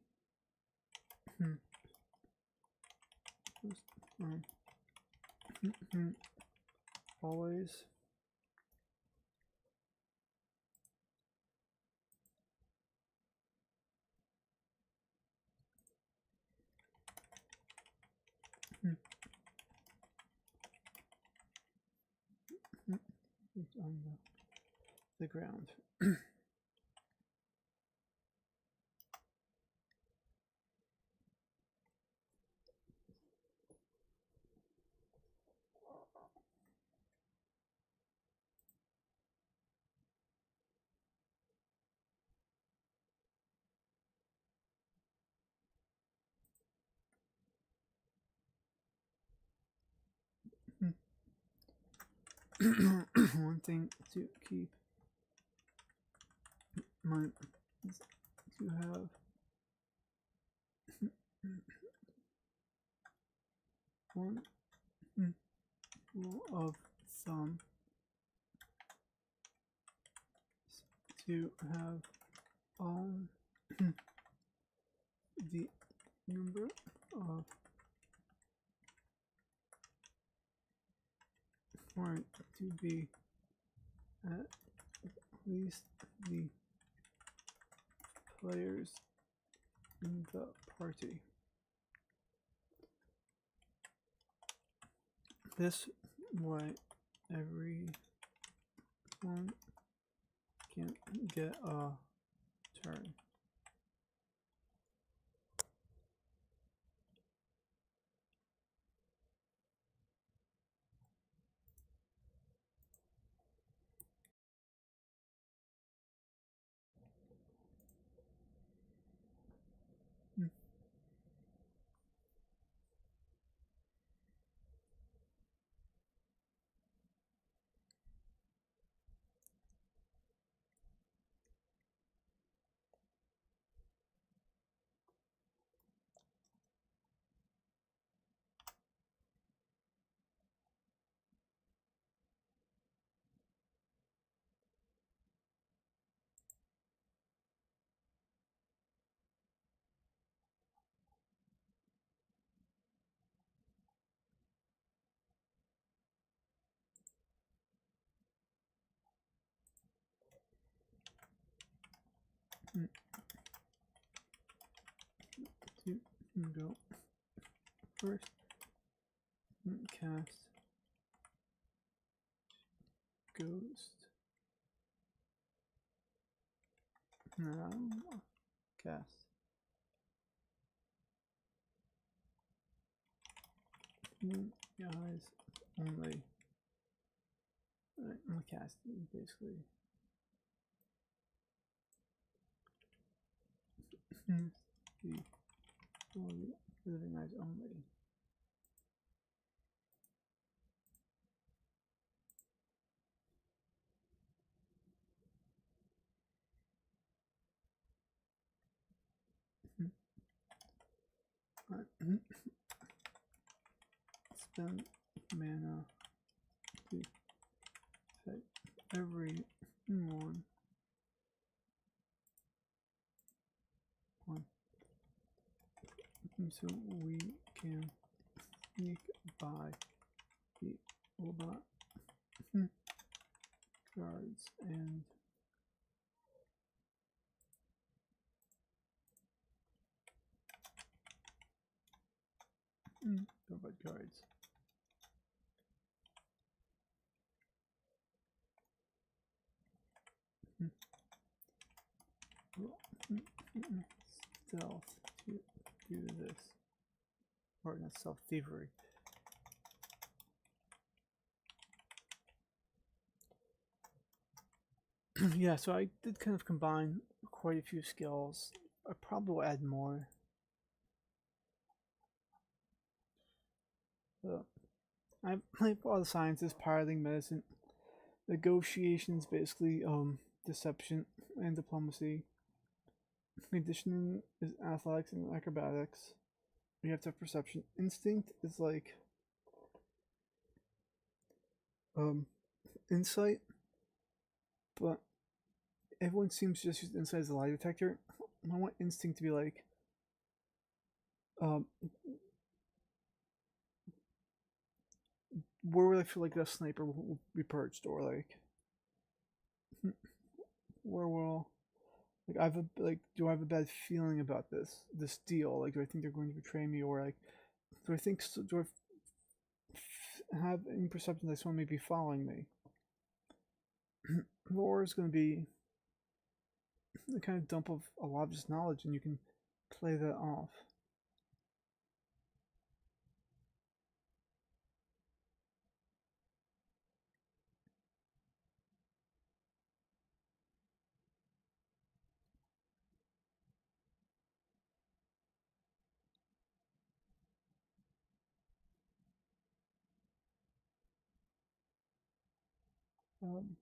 always on the ground. One thing to keep in mind is to have one rule of thumb to have the number of warrant to be at least the players in the party. This way, everyone can get a turn. Go first. Cast Ghost. Now cast. Guys only. Alright, I'm gonna cast basically. The living eyes only. Spend mana to affect every one. So we can sneak by the robot guards and robot guards. Stealth to do this, or not stealth, thievery. Yeah, so I did kind of combine quite a few skills. I probably will add more. So I play a lot of sciences, piloting, medicine, negotiations, basically deception and diplomacy. Conditioning is athletics and acrobatics. You have to have perception. Instinct is like insight, but everyone seems to just use insight as a lie detector. I want instinct to be like where would I feel like the sniper will be perched, or like where will like I have a do I have a bad feeling about this deal? Like, do I think they're going to betray me, or like do I think do I have any perception that someone may be following me? Lore is going to be the kind of dump of a lot of just knowledge, and you can play that off. Um,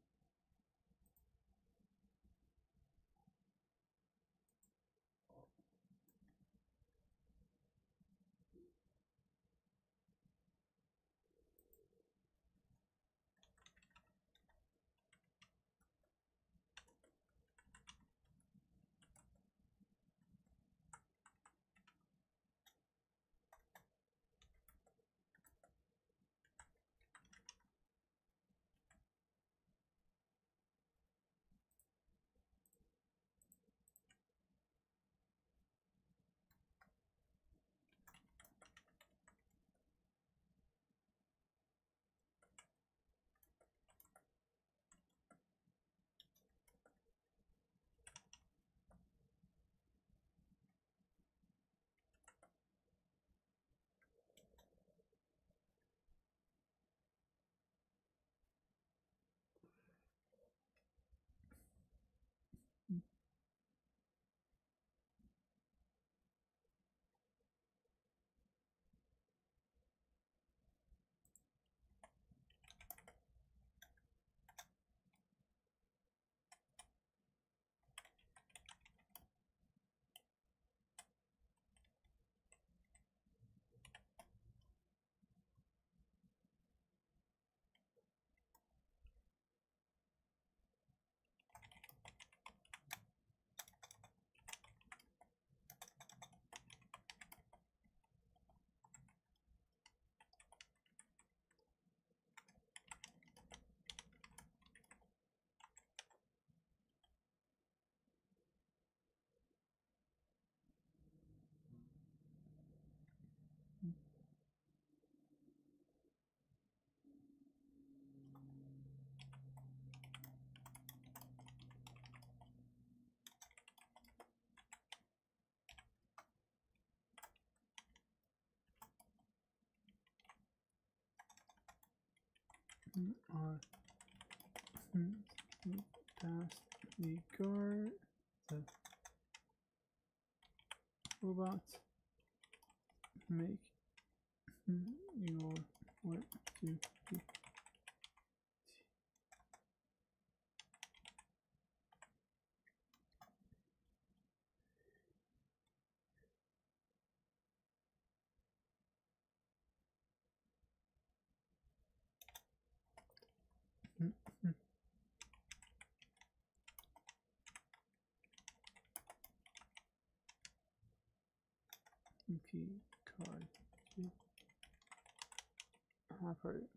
are past the guard, the robot, make your work to be. Okay, card. I've heard it.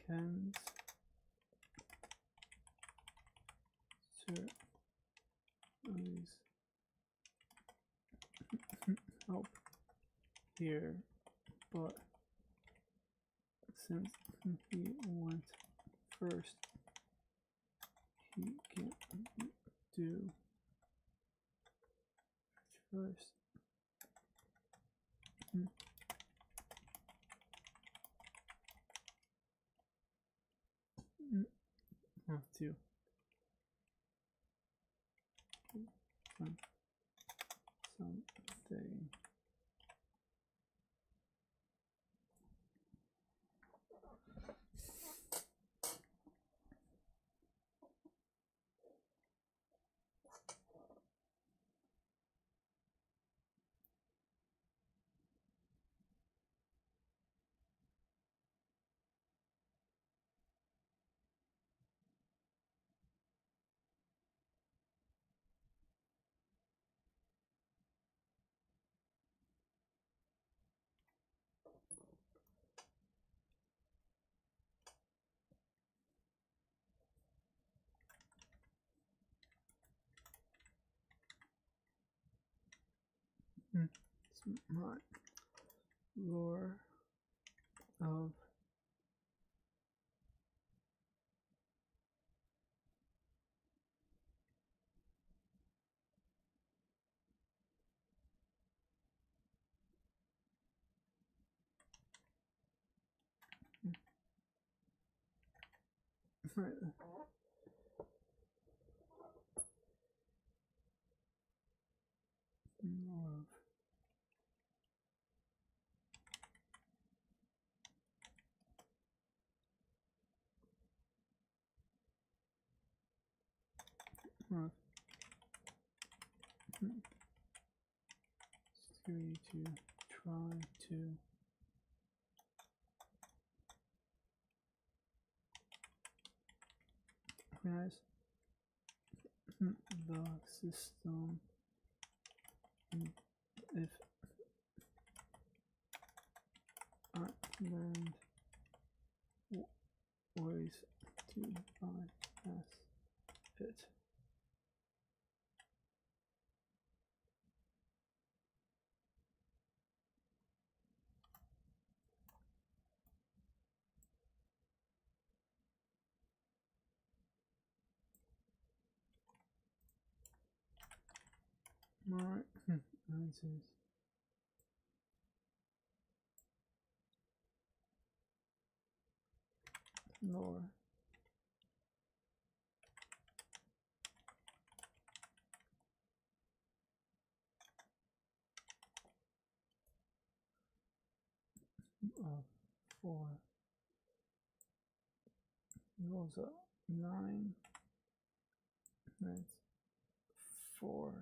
Cans. Always help here, but since he went first, he can't do first. Have to. Something. Smart lore of right. Lore of security to try to organize the system if I learned ways to bypass it. Alright, answers. Lore. Of 4. Rolls up 9. That's 4.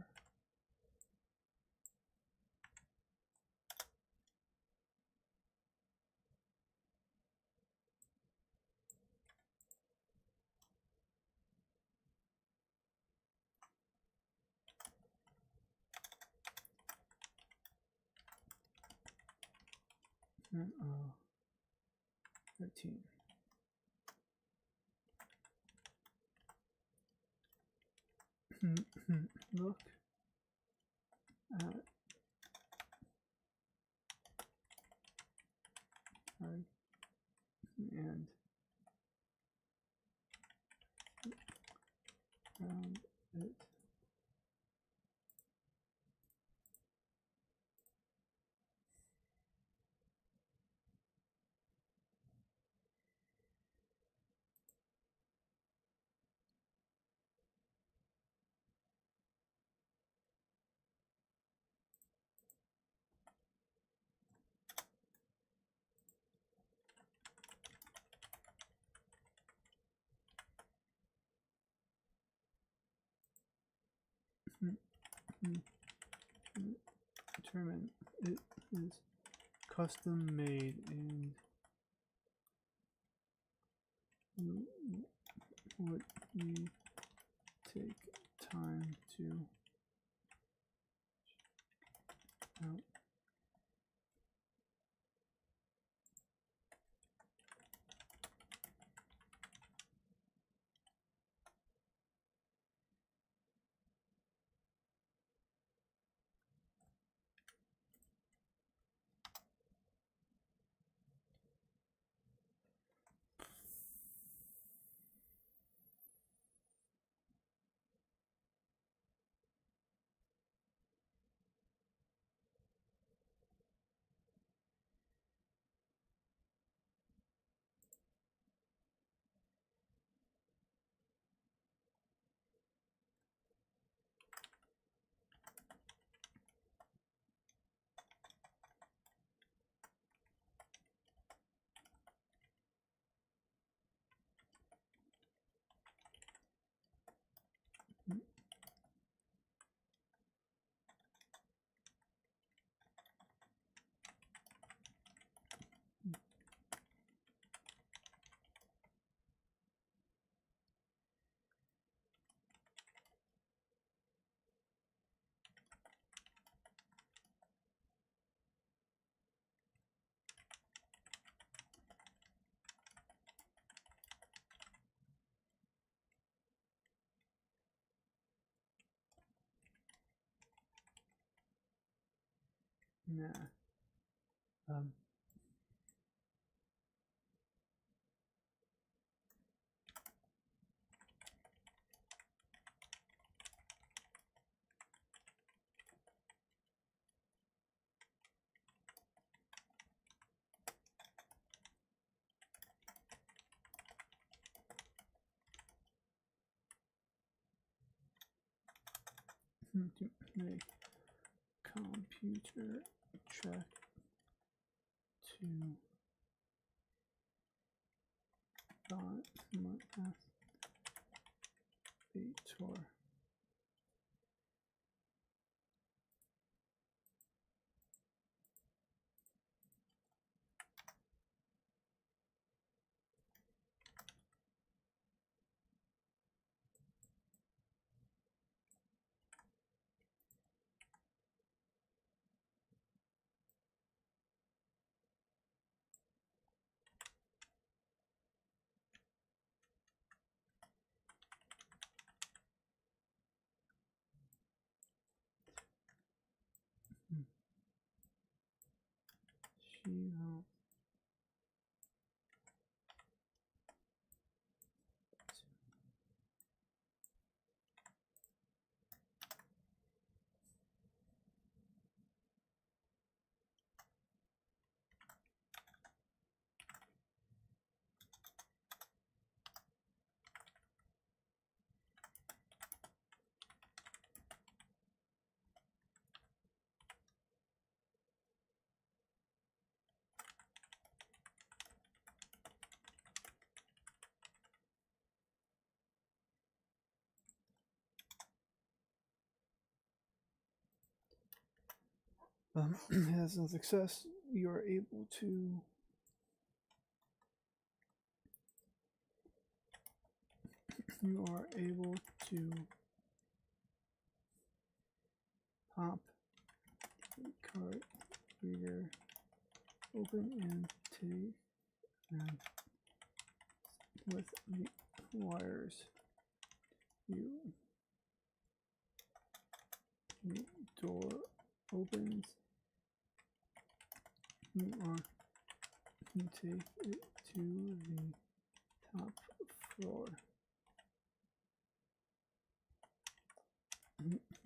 And 13. look at card and round it. Determine it is custom made and would you take time to out. Nah. To make computer check to tour. She has no success. You are able to pop the card reader open and take and with the wires you door opens. You take it to the top floor.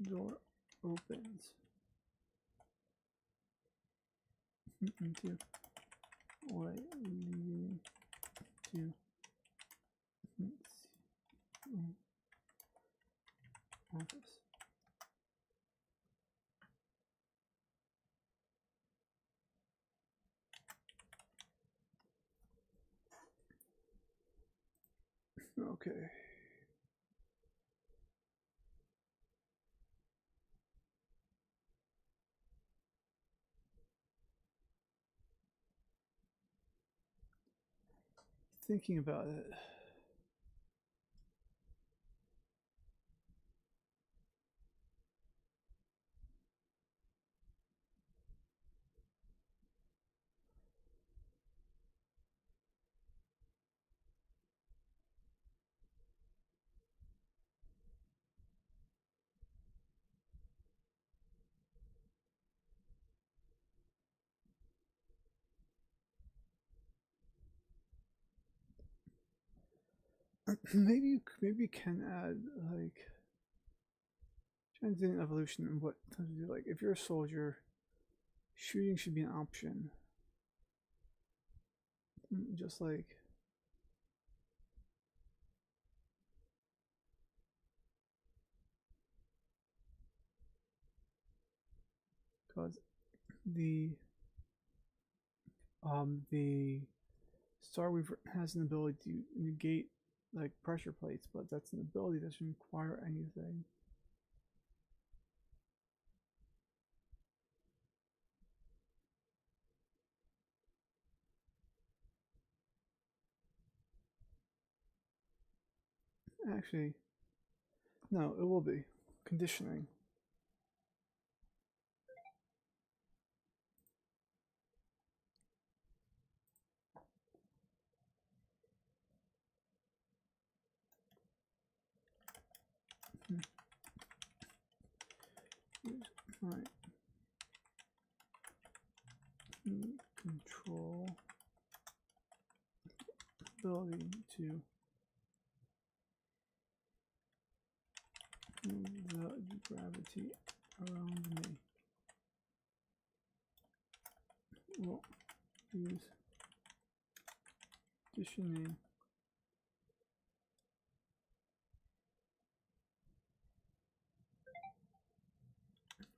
Door opens. Into way leading to office. Okay. Thinking about it. maybe you can add like transient evolution and what to do. Like if you're a soldier, shooting should be an option. Just like because the Star Weaver has an ability to negate like pressure plates, but that's an ability that doesn't require anything. Actually, no, it will be conditioning. Right. Control ability to move the gravity around me. We'll use conditioning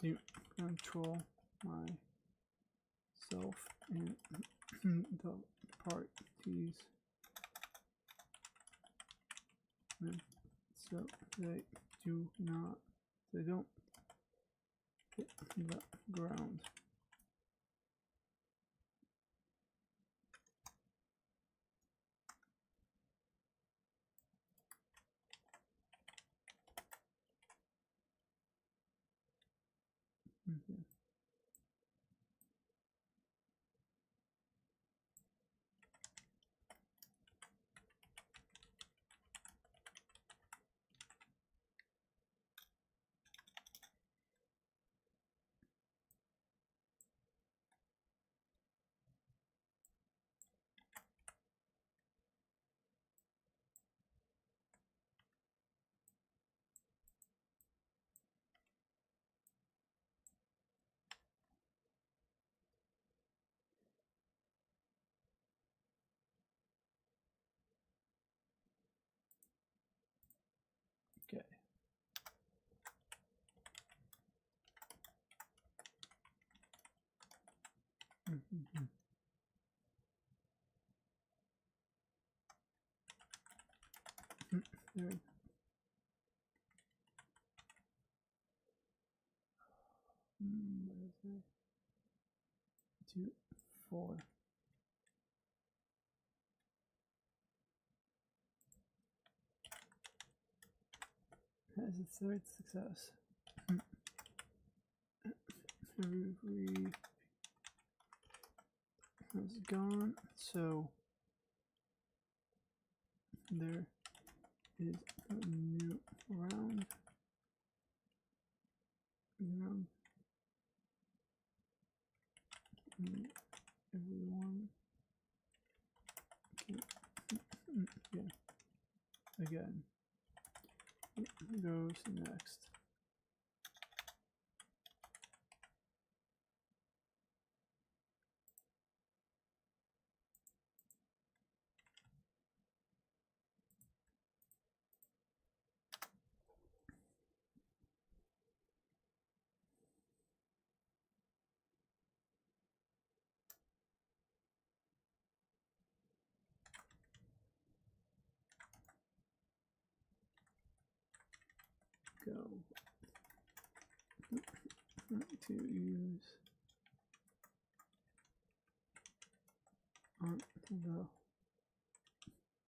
to control myself and the parties, and so they don't hit the ground. Okay. There. What is that? 2, 4. Has a third success. Every has gone, so there is a new round. again. Goes next. Go to use on the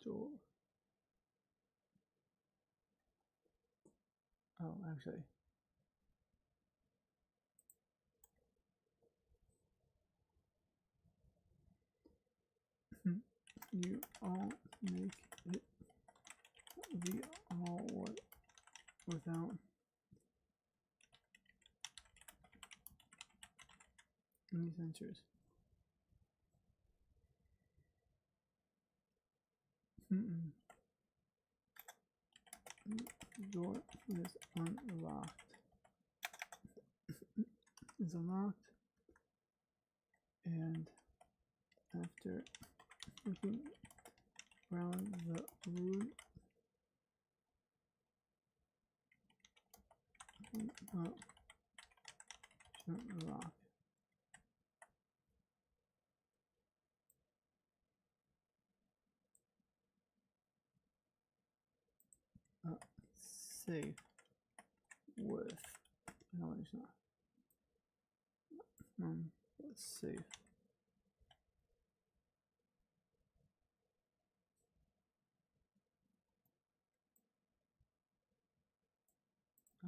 door. Oh, actually. You all make it the all without any sensors. Door is unlocked. Is unlocked, and after looking around the room, unlock. Safe with no, it's not. Safe.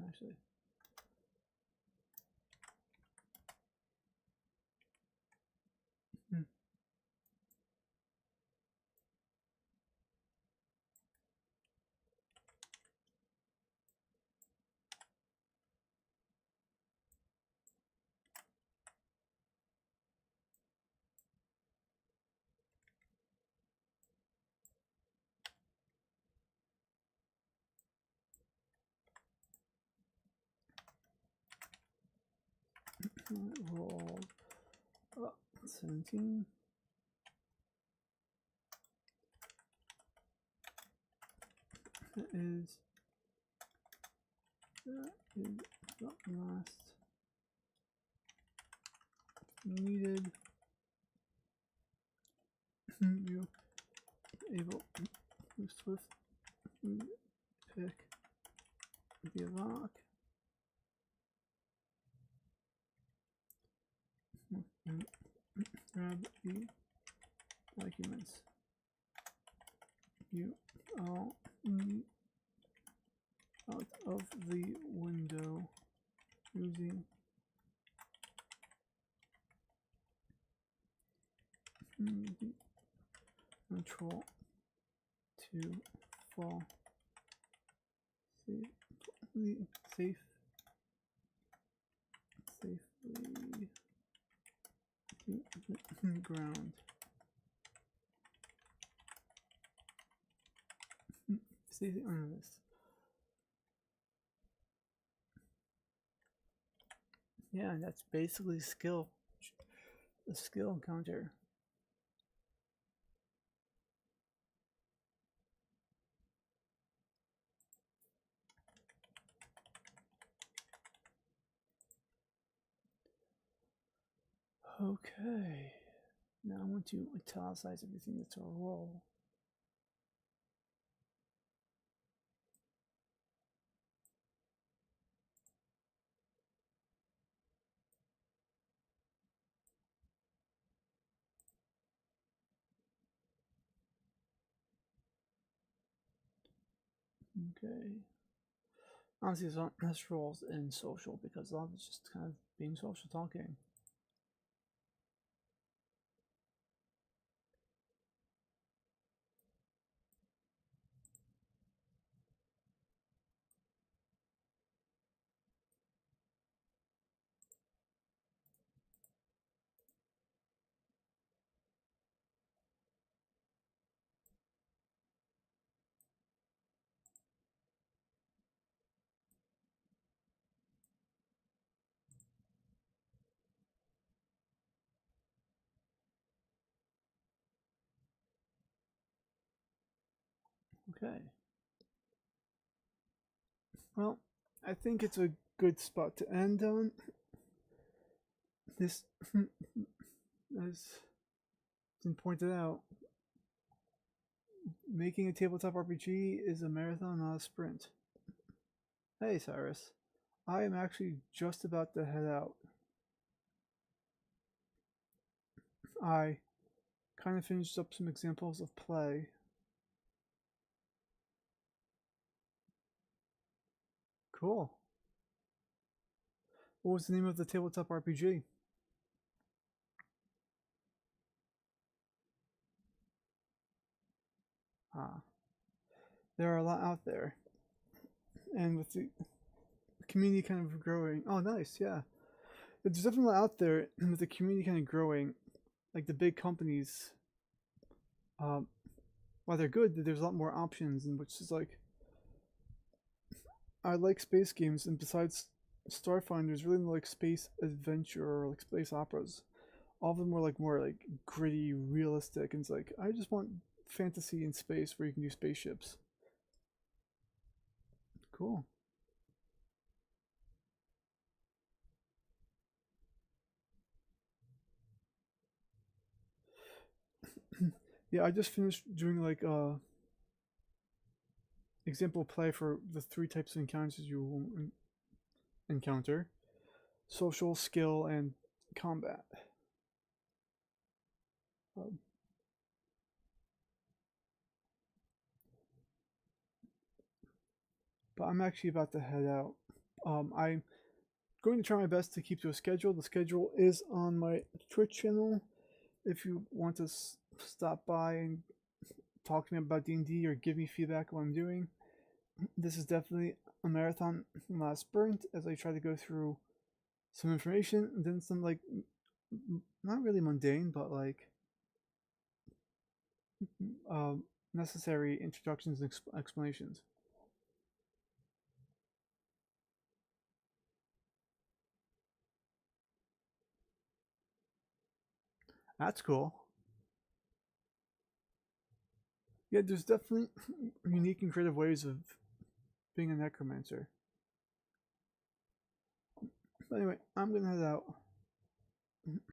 Actually. Roll 17. That is the last needed. You able to swiftly pick the lock and grab the documents. You all need out of the window using control to fall safely to the ground. Safely under this. Yeah, that's basically skill. The skill encounter. Okay. Now I want to italicize everything that's a roll. Okay. Honestly, it's not less rolls in social because a lot of it's just kind of being social talking. Okay. Well, I think it's a good spot to end on. This, as been pointed out, making a tabletop RPG is a marathon, not a sprint. Hey, Cyrus. I am actually just about to head out. I kind of finished up some examples of play. Cool. What was the name of the tabletop RPG? Ah, there are a lot out there. And with the community kind of growing. Oh, nice, yeah. There's definitely a lot out there, and with the community kind of growing, like the big companies, um, while they're good, there's a lot more options, and which is like, I like space games, and besides Starfinder, there's really no like space adventure or like space operas. All of them were like more like gritty, realistic, and it's like I just want fantasy in space where you can use spaceships. Cool. Yeah, I just finished doing like example play for the three types of encounters you will encounter: social, skill, and combat. Um, but I'm actually about to head out. I'm going to try my best to keep to a schedule. The schedule is on my Twitch channel. If you want to stop by and talk to me about D&D or give me feedback on what I'm doing, this is definitely a marathon, not a sprint, as I try to go through some information, and then some like not really mundane, but like um, necessary introductions and explanations. That's cool. Yeah, there's definitely unique and creative ways of being a necromancer. But anyway, I'm gonna head out.